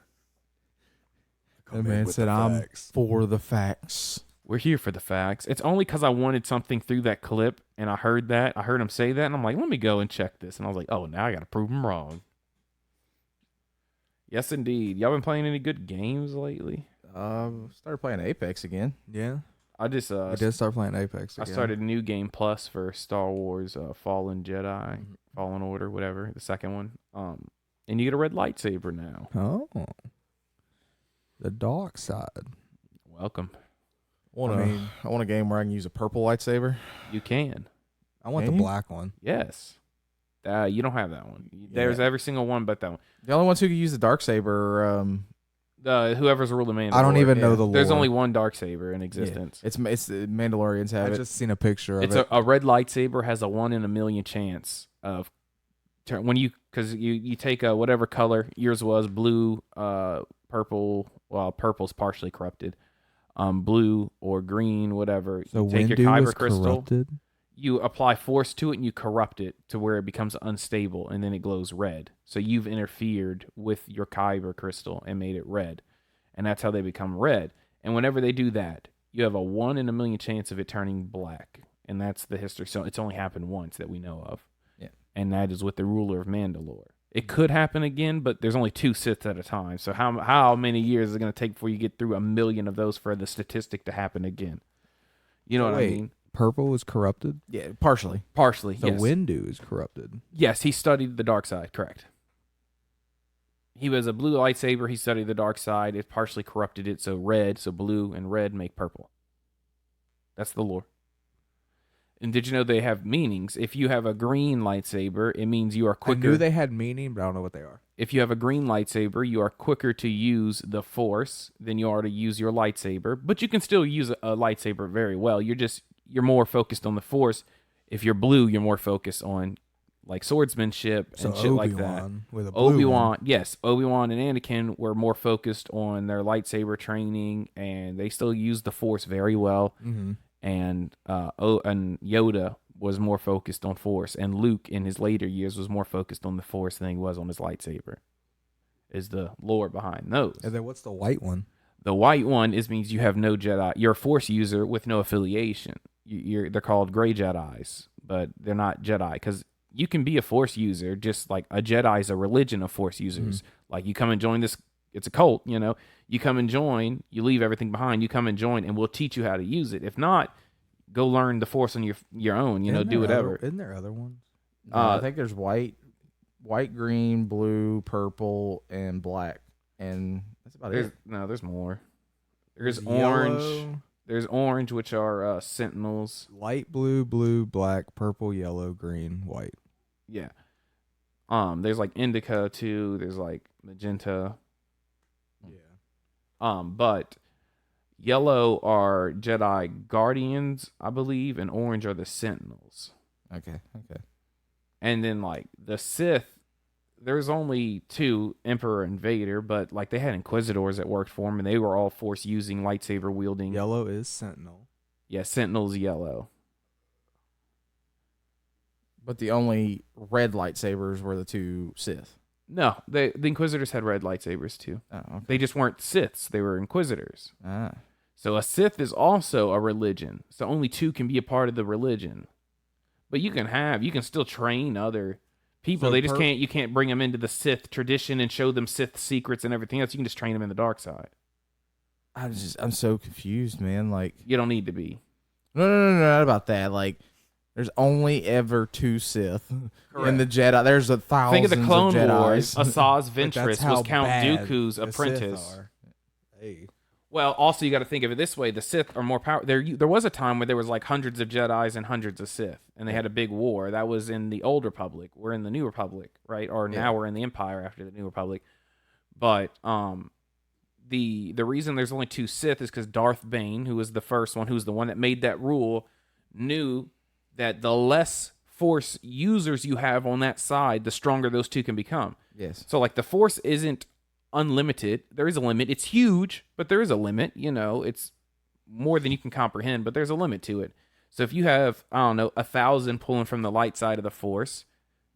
That man said, "I'm for the facts." We're here for the facts. It's only because I wanted something through that clip, and I heard him say that, and I'm like, let me go and check this. And I was like, oh, now I got to prove him wrong. Yes, indeed. Y'all been playing any good games lately? Started playing Apex again. Yeah, I just I did start playing Apex. I Again. started New Game Plus for Star Wars Fallen Jedi, Fallen Order, whatever, the second one. And you get a red lightsaber now. Oh, the dark side. Welcome. I want a game where I can use a purple lightsaber. You can. I want Can the you? black one. Yes. You don't have that one. There's every single one but that one. The only ones who can use the dark saber, Whoever's ruling Mandalore. I don't even know the lore. There's only one dark saber in existence. it's the Mandalorians have I it. just seen a picture of It's it. a red lightsaber has a 1 in a million chance of when because you take whatever color yours was, blue, purple. Well, purple's partially corrupted. Blue or green, whatever. So You take your Windu kyber was crystal. corrupted? You apply force to it and you corrupt it to where it becomes unstable and then it glows red. So you've interfered with your kyber crystal and made it red. And that's how they become red. And whenever they do that, you have a 1 in a million chance of it turning black. And that's the history. So it's only happened once that we know of. Yeah. And that is with the ruler of Mandalore. It could happen again, but there's only 2 Siths at a time. So how many years is it going to take before you get through a million of those for the statistic to happen again? You know what I mean? Purple was corrupted. Yeah, partially. Partially, So yes. Windu is corrupted. Yes, he studied the dark side, correct. He was a blue lightsaber. He studied the dark side. It partially corrupted it, so red, so blue and red make purple. That's the lore. And did you know they have meanings? If you have a green lightsaber, it means you are quicker. I knew they had meaning, but I don't know what they are. If you have a green lightsaber, you are quicker to use the Force than you are to use your lightsaber. But you can still use a lightsaber very well. You're more focused on the Force. If you're blue, you're more focused on like swordsmanship and shit like that. With a blue Obi-Wan, one. yes, Obi-Wan and Anakin were more focused on their lightsaber training, and they still used the Force very well. Mm-hmm. And Yoda was more focused on Force, and Luke in his later years was more focused on the Force than he was on his lightsaber. Is the lore behind those? And then what's the white one? The white one means you have no Jedi. You're a Force user with no affiliation. They're called gray Jedis, but they're not Jedi because you can be a Force user. Just like a Jedi is a religion of Force users. Like you come and join this. It's a cult, you know. You come and join. You leave everything behind. You come and join, and we'll teach you how to use it. If not, go learn the Force on your own. You know, do whatever. Isn't there other ones? I think there's white, green, blue, purple, and black, and that's about it. No, there's more. There's Yellow, orange. There's orange, which are Sentinels. light blue, blue, black, purple, yellow, green, white. Yeah. There's like indica too. There's like magenta. Yeah. But yellow are Jedi Guardians, I believe, and orange are the Sentinels. Okay. And then like the Sith, there's only 2, Emperor and Vader, but like they had Inquisitors that worked for them, and they were all Force using, lightsaber wielding. Yellow is Sentinel. Yeah, Sentinel's yellow. But the only red lightsabers were the 2 Sith. No, the Inquisitors had red lightsabers too. Oh, okay. They just weren't Siths; they were Inquisitors. Ah. So a Sith is also a religion. So only 2 can be a part of the religion. But you can still train other people. So They just can't. You can't bring them into the Sith tradition and show them Sith secrets and everything else. You can just train them in the dark side. I'm so confused, man. Like, You don't need to be. no, not about that. Like, there's only ever 2 Sith in the Jedi. There's a thousands Think of the Clone of Jedis. Wars. Asajj But that's Ventress how was Count bad Dooku's the Sith apprentice. are. Hey. Well, also you got to think of it this way: the Sith are more powerful. There was a time where there was like hundreds of Jedi's and hundreds of Sith, and they had a big war. That was in the Old Republic. We're in the New Republic, right? Or now we're in the Empire after the New Republic. But the reason there's only 2 Sith is because Darth Bane, who was the first one, who was the one that made that rule, knew that the less Force users you have on that side, the stronger those two can become. Yes. So, like, the Force isn't unlimited. There is a limit. It's huge, but there is a limit. It's more than you can comprehend, but there's a limit to it. So if you have, I don't know, 1,000 pulling from the light side of the Force,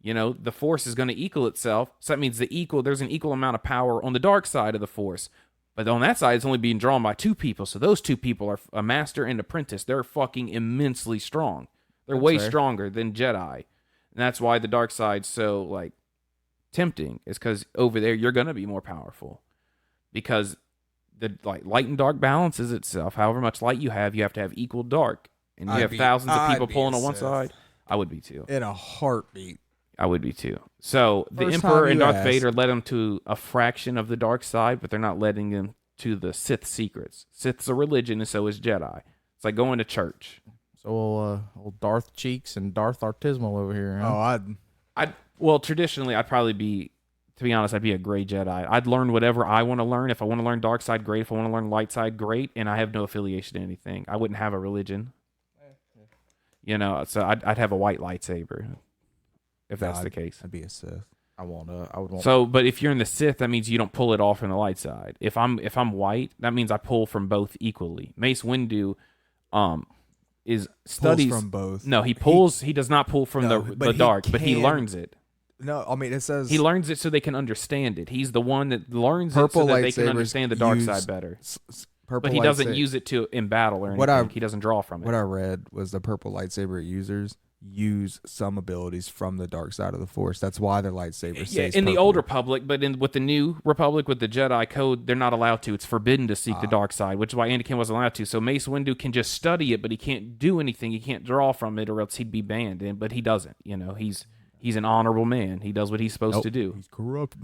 the Force is going to equal itself. So that means there's an equal amount of power on the dark side of the Force. But on that side, it's only being drawn by 2 people. So those 2 people are a master and apprentice. They're fucking immensely strong. They're way stronger than Jedi. And that's why the dark side's so, like, tempting. Is because over there, you're going to be more powerful. Because the light and dark balances itself. However much light you have to have equal dark. And you have thousands of people pulling on one side. I would be too. In a heartbeat. I would be too. So the First Emperor time and you Darth asked. Vader led him to a fraction of the dark side, but they're not letting him to the Sith secrets. Sith's a religion, and so is Jedi. It's like going to church. So old Darth Cheeks and Darth Artismal over here. Huh? Oh, Well, traditionally, I'd probably be, to be honest, I'd be a gray Jedi. I'd learn whatever I want to learn. If I want to learn dark side, great. If I want to learn light side, great. And I have no affiliation to anything. I wouldn't have a religion. So I'd have a white lightsaber, if that's the case. I'd be a Sith. I would want. So, but if you're in the Sith, that means you don't pull it all from the light side. If I'm white, that means I pull from both equally. Mace Windu, studies Pulls from both. No, he pulls. He does not pull from the dark, but he learns it. No, I mean it says He learns it so they can understand it. He's the one that learns it Purple so that they can lightsabers understand the dark use side better. purple. But he doesn't lightsa- use it in battle or What anything. He doesn't draw from it. What I read was the purple lightsaber users use some abilities from the dark side of the Force. That's why their lightsaber stays in the purple. old Republic, but with the new Republic, with the Jedi Code, they're not allowed to. It's forbidden to seek the dark side, which is why Anakin wasn't allowed to. So Mace Windu can just study it, but he can't do anything. He can't draw from it, or else he'd be banned. But he doesn't. He's an honorable man. He does what he's supposed to do. He's corrupt.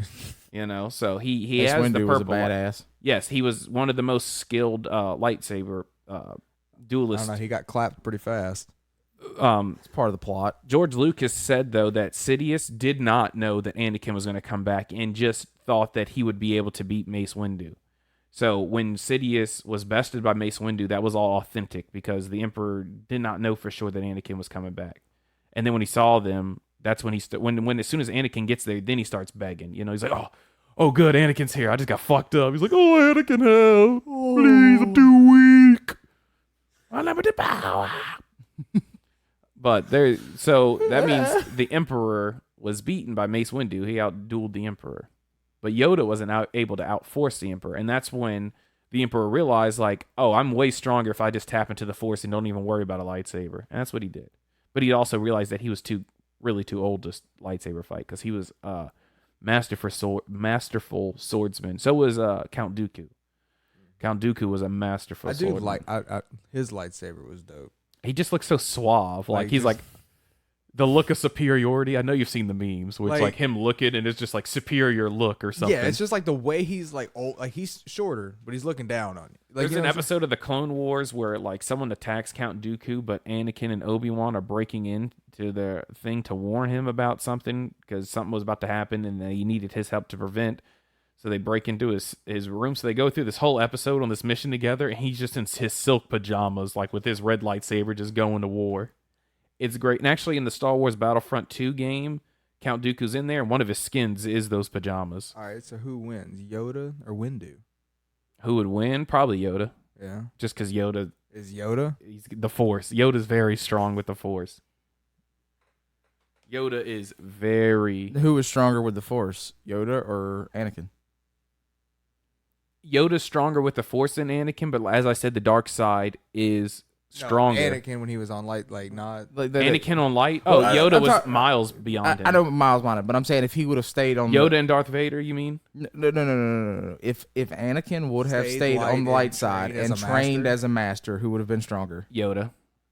So he Mace has Windu the was a purple. badass. Yes, he was one of the most skilled lightsaber I duelists. don't know. He got clapped pretty fast. It's part of the plot. George Lucas said, though, that Sidious did not know that Anakin was going to come back and just thought that he would be able to beat Mace Windu. So when Sidious was bested by Mace Windu, that was all authentic because the Emperor did not know for sure that Anakin was coming back. And then when he saw them, that's when when as soon as Anakin gets there, then he starts begging. He's like, oh, good, Anakin's here. I just got fucked up. He's like, oh, Anakin, help. Please, I'm too weak. Unlimited power. But so that means the Emperor was beaten by Mace Windu. He outdueled the Emperor. But Yoda wasn't able to outforce the Emperor. And that's when the Emperor realized, like, oh, I'm way stronger if I just tap into the Force and don't even worry about a lightsaber. And that's what he did. But he also realized that he was really too old to lightsaber fight because he was masterful swordsman. So was Count Dooku. Count Dooku was a masterful swordsman. His lightsaber was dope. He just looks so suave. Like he's just- like the look of superiority. I know you've seen the memes where it's like him looking and it's just like superior look or something. Yeah, it's just like the way he's like old, like he's shorter, but he's looking down on you. Like, There's you know an what I'm episode of the Clone Wars where like someone attacks Count Dooku, but Anakin and Obi-Wan are breaking into the thing to warn him about something because something was about to happen and they needed his help to prevent. So they break into his room. So they go through this whole episode on this mission together, and he's just in his silk pajamas, like with his red lightsaber, just going to war. It's great. And actually, in the Star Wars Battlefront 2 game, Count Dooku's in there, and one of his skins is those pajamas. All right, so who wins, Yoda or Windu? Who would win? Probably Yoda. Yeah, Just because Yoda, is Yoda? he's the Force. Yoda's very strong with the Force. Yoda is very... Who was stronger with the Force, Yoda or Anakin? Yoda's stronger with the Force than Anakin, but as I said, the dark side is stronger. No, Anakin when he was on light, like not. Like Anakin on light? Well, Yoda I'm was talk- miles beyond him. I know Miles wanted, but I'm saying if he would have stayed on Yoda and Darth Vader, you mean? No. If Anakin would have stayed light on the and light side trained as and a trained master? as a master, who would have been stronger? Yoda.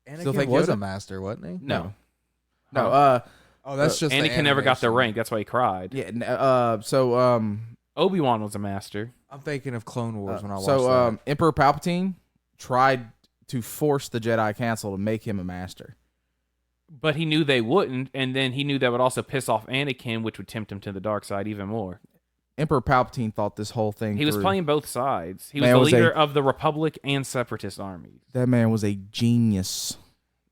Anakin think was Yoda? a master, wasn't he? No. No. Oh, that's just the Anakin never got the animation. rank. That's why he cried. Yeah. Obi-Wan was a master. I'm thinking of Clone Wars when I watched that. Emperor Palpatine tried to force the Jedi Council to make him a master. But he knew they wouldn't, and then he knew that would also piss off Anakin, which would tempt him to the dark side even more. Emperor Palpatine thought this whole thing He was through. playing both sides. He was Man the was leader of the Republic and Separatist armies. That man was a genius.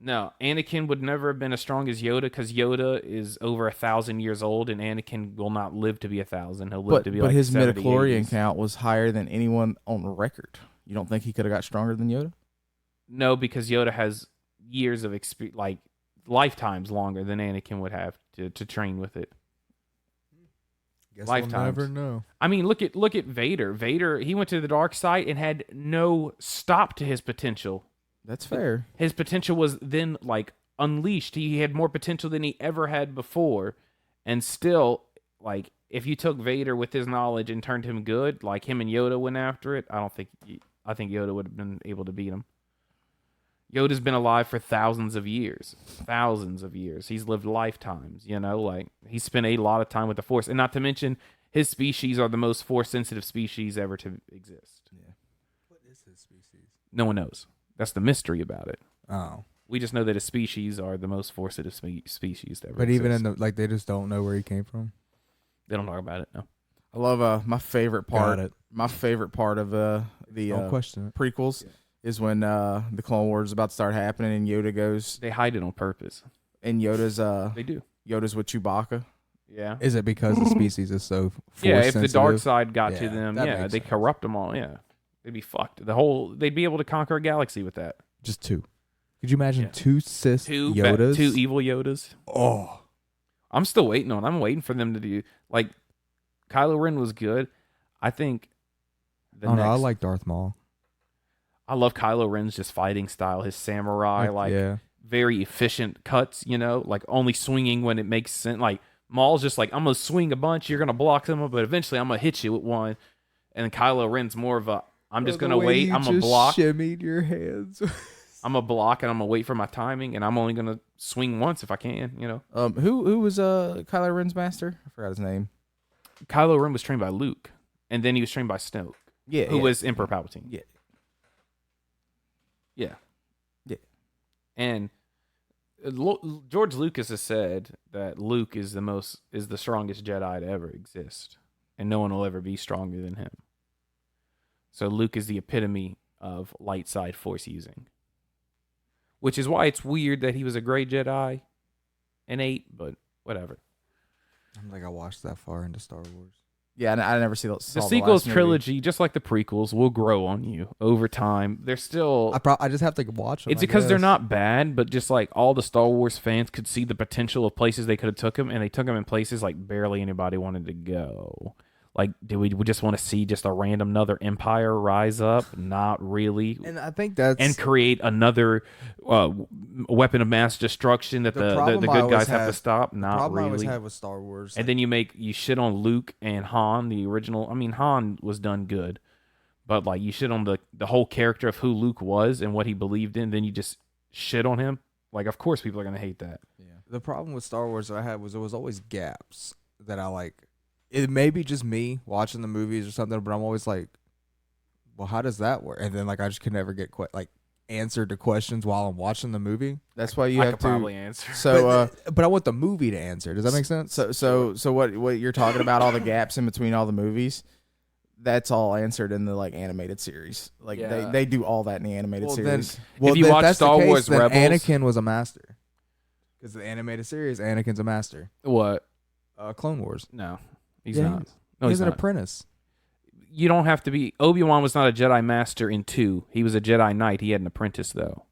No, Anakin would never have been as strong as Yoda because Yoda is over 1,000 years old, and Anakin will not live to be 1,000. He'll live to be But like his 70, midichlorian 80s. count was higher than anyone on record. You don't think he could have got stronger than Yoda? No, because Yoda has years of experience, like lifetimes longer than Anakin would have to train with it. Guess Lifetimes. we'll never know. I mean, look at Vader. Vader, he went to the dark side and had no stop to his potential. That's fair. His potential was then like unleashed. He had more potential than he ever had before, and still, like, if you took Vader with his knowledge and turned him good, like him and Yoda went after it, I think Yoda would have been able to beat him. Yoda's been alive for thousands of years. He's lived lifetimes, like he spent a lot of time with the Force. And not to mention, his species are the most Force-sensitive species ever to exist. Yeah. What is his species? No one knows. That's the mystery about it. Oh. We just know that his species are the most Force-sensitive species to ever But exist. even in the, they just don't know where he came from? They don't talk about it, no. I love my favorite part. Got it. My favorite part of the Don't question it. prequels is when the Clone Wars is about to start happening and Yoda goes They hide it on purpose. and Yoda's They do. with Chewbacca. Yeah. Is it because the species is so force Yeah, if the dark sensitive? side got to Yeah, them, that yeah, makes they sense. corrupt them all, yeah. They'd be fucked. They'd be able to conquer a galaxy with that. Just two. Could you imagine Yeah. two Sith Two Yodas? two evil Yodas. Oh. I'm still waiting on. I'm waiting for them to do like Kylo Ren was good. I think I don't know. I like Darth Maul. I love Kylo Ren's just fighting style, his samurai, yeah. very efficient cuts, like only swinging when it makes sense. Like Maul's just like, I'm gonna swing a bunch, you're gonna block them, but eventually I'm gonna hit you with one. And Kylo Ren's more of a, I'm just gonna wait, I'm gonna block. Shimmied your hands. I'm gonna block and I'm gonna wait for my timing, and I'm only gonna swing once if I can. Who was Kylo Ren's master? I forgot his name. Kylo Ren was trained by Luke, and then he was trained by Snoke, Yeah, who was Emperor Palpatine. Yeah. Yeah. Yeah. And George Lucas has said that Luke is the strongest Jedi to ever exist, and no one will ever be stronger than him. So Luke is the epitome of light side Force using, which is why it's weird that he was a great Jedi in 8, but whatever. I don't think I watched that far into Star Wars. Yeah, I never saw The sequels trilogy, just like the prequels, will grow on you over time. They're still. I just have to watch them. It's because they're not bad, but just like all the Star Wars fans could see the potential of places they could have took them, and they took them in places like barely anybody wanted to go. Like, do we just want to see just a random another empire rise up? Not really. And I think that's And create another weapon of mass destruction that the problem I good always guys have to had- stop. the Not problem I always really. had with Star Wars. And then you shit on Luke and Han, the original. I mean, Han was done good, but like you shit on the whole character of who Luke was and what he believed in. Then you just shit on him. Like, of course, people are gonna hate that. The problem with Star Wars that I had was there was always gaps that I like. It may be just me watching the movies or something, but I'm always like, well, how does that work? And then like I just could never get answered to questions while I'm watching the movie. That's why you I have could to probably answer. So But I want the movie to answer. Does that make sense? so what you're talking about, all the gaps in between all the movies, that's all answered in the like animated series. Like Yeah. they do all that in the animated series. If you watch that's the Star case, Wars then Rebels- Anakin was a master. Because the animated series, Anakin's a master. What? Clone Wars. No, he's Yeah, not. No, He's he's an not. apprentice. You don't have to be. Obi-Wan was not a Jedi Master in 2. He was a Jedi Knight. He had an apprentice though.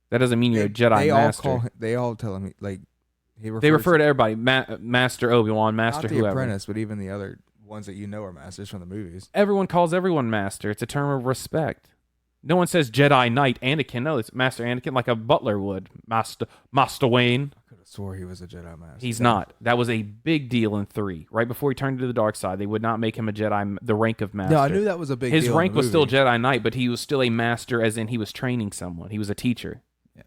That doesn't mean you're a Jedi they Master. They all tell him like he refers They refer to everybody, Master Obi-Wan, Master not the whoever. apprentice, but even the other ones that you know are masters from the movies. Everyone calls everyone Master. It's a term of respect. No one says Jedi Knight Anakin. No, it's Master Anakin like a butler would. Master Wayne. I could have swore he was a Jedi master. He's not. That was a big deal in 3. Right before he turned to the dark side, they would not make him a Jedi, the rank of Master. No, I knew that was a big His deal. rank was still Jedi Knight, but he was still a Master, as in he was training someone. He was a teacher. Yeah.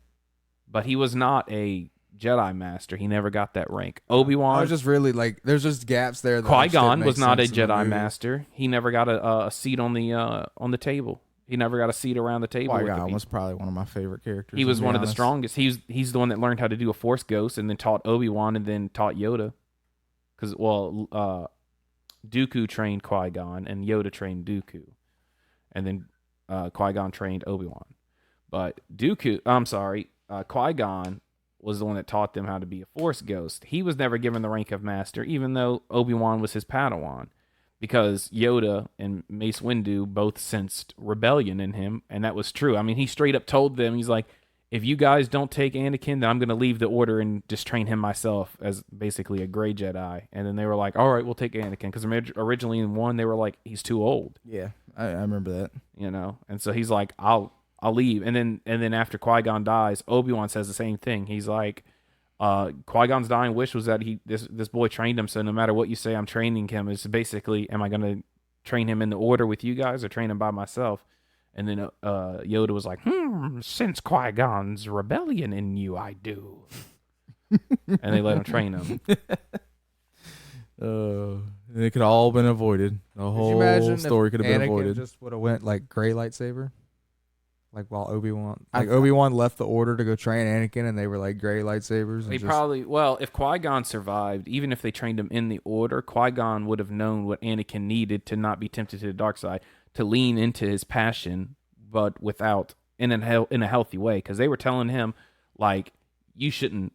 But he was not a Jedi Master. He never got that rank. Obi-Wan. I was just really like, there's just gaps there. That Qui-Gon shit was makes not a sense in the Jedi movie. Master. He never got a seat on the table. He never got a seat around the table. with the Qui-Gon people. was probably one of my favorite characters. He was to be one of the honest. strongest. He's the one that learned how to do a Force Ghost, and then taught Obi-Wan, and then taught Yoda. Because Dooku trained Qui-Gon, and Yoda trained Dooku, and then Qui-Gon trained Obi-Wan. But Qui-Gon was the one that taught them how to be a Force ghost. He was never given the rank of master, even though Obi-Wan was his Padawan, because Yoda and Mace Windu both sensed rebellion in him, and that was true. I mean, he straight up told them, he's like, if you guys don't take Anakin, then I'm going to leave the Order and just train him myself as basically a gray Jedi. And then they were like, all right, we'll take Anakin. Because originally in 1, they were like, he's too old. Yeah, I remember that. You know? And so he's like, I'll leave. And then after Qui-Gon dies, Obi-Wan says the same thing. He's like, Qui-Gon's dying wish was that this boy trained him, so no matter what you say, I'm training him. It's basically, am I going to train him in the Order with you guys or train him by myself? And then Yoda was like, since Qui-Gon's rebellion in you, I do. And they let him train him. It could all been avoided. The whole story could have been avoided. Just would have went like gray lightsaber, like while Obi-Wan left the Order to go train Anakin, and they were like gray lightsabers. If Qui-Gon survived, even if they trained him in the Order, Qui-Gon would have known what Anakin needed to not be tempted to the dark side, to lean into his passion, but without in a healthy way, because they were telling him like, you shouldn't,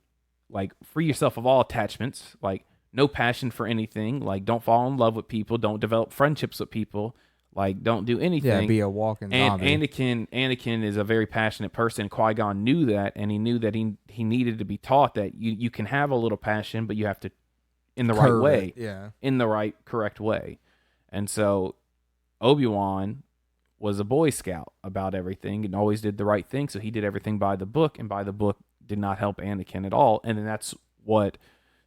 like, free yourself of all attachments, like no passion for anything, like don't fall in love with people, don't develop friendships with people, like don't do anything. Yeah, be a walking zombie. And Anakin is a very passionate person. Qui-Gon knew that, and he knew that he needed to be taught that you can have a little passion, but you have to in the right way, in the right correct way. And so Obi-Wan was a Boy Scout about everything and always did the right thing, so he did everything by the book, and by the book did not help Anakin at all. And then that's what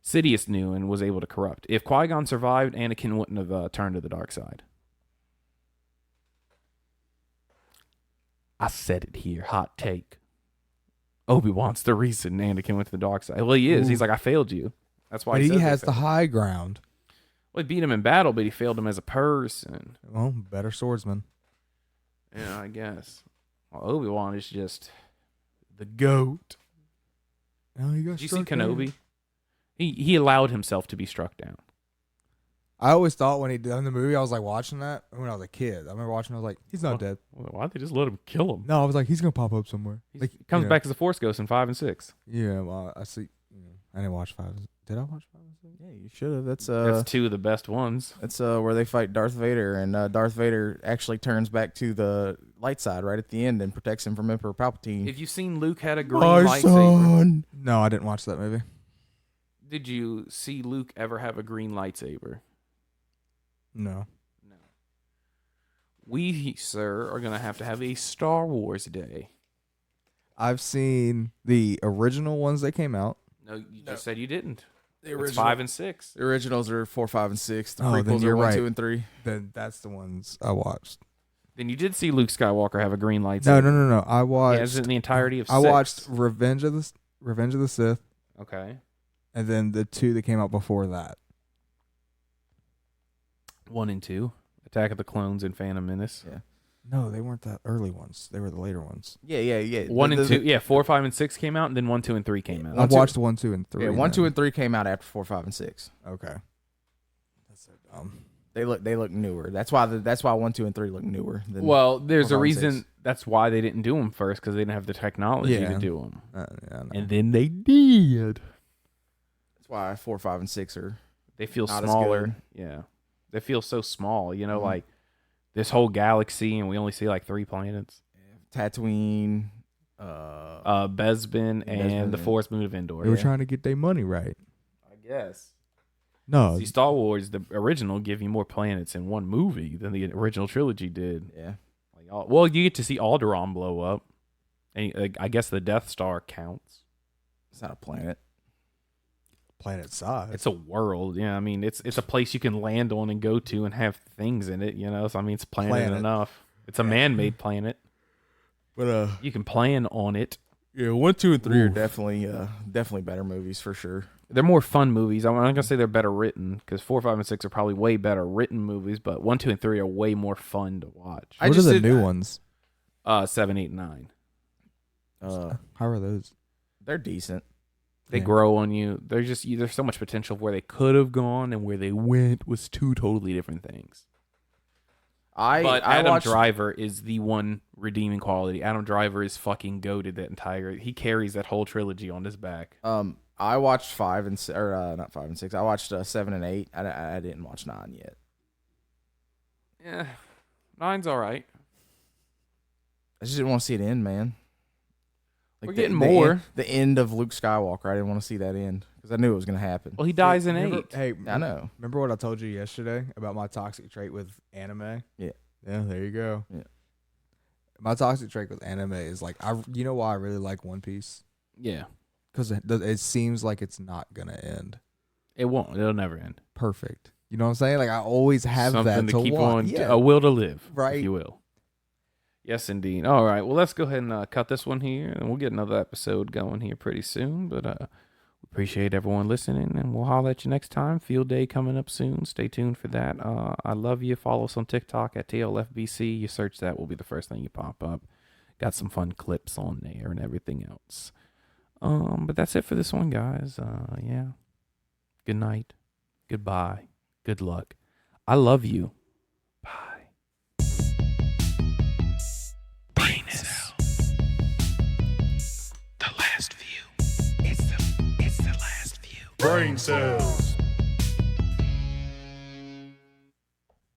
Sidious knew and was able to corrupt. If Qui-Gon survived, Anakin wouldn't have turned to the dark side. I said it here, hot take. Obi-Wan's the reason Anakin went to the dark side. Well, he is. Ooh. He's like, I failed you. That's why he has the high ground. Well, he beat him in battle, but he failed him as a person. Well, better swordsman. Yeah, I guess. Well, Obi-Wan is just the GOAT. Oh, did you see Kenobi? He allowed himself to be struck down. I always thought when he done the movie, I was like watching that when I was a kid. I remember watching. I was like, he's not dead. Why'd they just let him kill him? No, I was like, he's gonna pop up somewhere. He comes back as a Force ghost in 5 and 6. Yeah, well, I see. I didn't watch 5. Did I watch 5 and 6? Yeah, you should have. That's 2 of the best ones. That's where they fight Darth Vader, and Darth Vader actually turns back to the light side right at the end and protects him from Emperor Palpatine. If you've seen Luke had a green lightsaber, no, I didn't watch that movie. Did you see Luke ever have a green lightsaber? No. We, sir, are going to have a Star Wars day. I've seen the original ones that came out. No, you just said you didn't. The original, it's 5 and 6. The originals are 4, 5, and 6. The then prequels you're are 1, right. 2, and 3. Then that's the ones I watched. Then you did see Luke Skywalker have a green lightsaber. No. I watched. He has it in the entirety of 6. I watched Revenge of the Sith. Okay. And then the 2 that came out before that. 1 and 2. Attack of the Clones and Phantom Menace. Yeah. No, they weren't the early ones. They were the later ones. Yeah. 1 and 2. Yeah, 4, 5, and 6 came out, and then 1, 2, and 3 came out. I watched 1, 2, and 3. Yeah, 1, 2, and 3 came out after 4, 5, and 6. Okay. That's so dumb. They look newer. That's why 1, 2, and 3 look newer. Than well, there's 4, 5, a reason. 6. That's why they didn't do them first, because they didn't have the technology to do them. And then they did. That's why 4, 5, and 6 are. They feel not smaller. Yeah, they feel so small. You know, like this whole galaxy, and we only see like 3 planets. Tatooine, Bespin, and the Forest Moon of Endor. They were trying to get their money right. I guess. No. See, Star Wars, the original, give you more planets in one movie than the original trilogy did. Yeah. Well, you get to see Alderaan blow up. And I guess the Death Star counts. It's not a planet. Planet size. It's a world. Yeah, I mean, it's a place you can land on and go to and have things in it, you know? So, I mean, it's planet enough. It's a man-made planet. But you can plan on it. Yeah, 1, 2, and 3 are definitely better movies for sure. They're more fun movies. I'm not going to say they're better written, because 4, 5, and 6 are probably way better written movies, but 1, 2, and 3 are way more fun to watch. What are the new ones? 7, 8, and 9. How are those? They're decent. They grow on you. There's so much potential of where they could have gone, and where they went was 2 totally different things. But I Adam watched, Driver is the one redeeming quality. Adam Driver is fucking goated that entire. He carries that whole trilogy on his back. I watched 5 and 6, or not 5 and 6. I watched 7 and 8. I didn't watch 9 yet. Yeah, 9's all right. I just didn't want to see it end, man. We're getting more. The end of Luke Skywalker. I didn't want to see that end because I knew it was going to happen. Well, he dies in Remember- 8. Hey, I know. Remember what I told you yesterday about my toxic trait with anime? Yeah. Yeah, there you go. Yeah. My toxic trait with anime is like, you know why I really like One Piece? Yeah, Because it seems like it's not going to end. it won't. It'll never end. Perfect. You know what I'm saying? Like, I always have Something that to keep watch. on. Yeah. A will to live, Right. if you will. Yes, indeed. All right. Well, let's go ahead and cut this one here, and we'll get another episode going here pretty soon. But we appreciate everyone listening, and we'll holler at you next time. Field Day coming up soon. Stay tuned for that. I love you. Follow us on TikTok at TLFBC. You search that, will be the first thing you pop up. Got some fun clips on there and everything else. But that's it for this one, guys. Yeah. Good night. Goodbye. Good luck. I love you. Bye. Brain cells.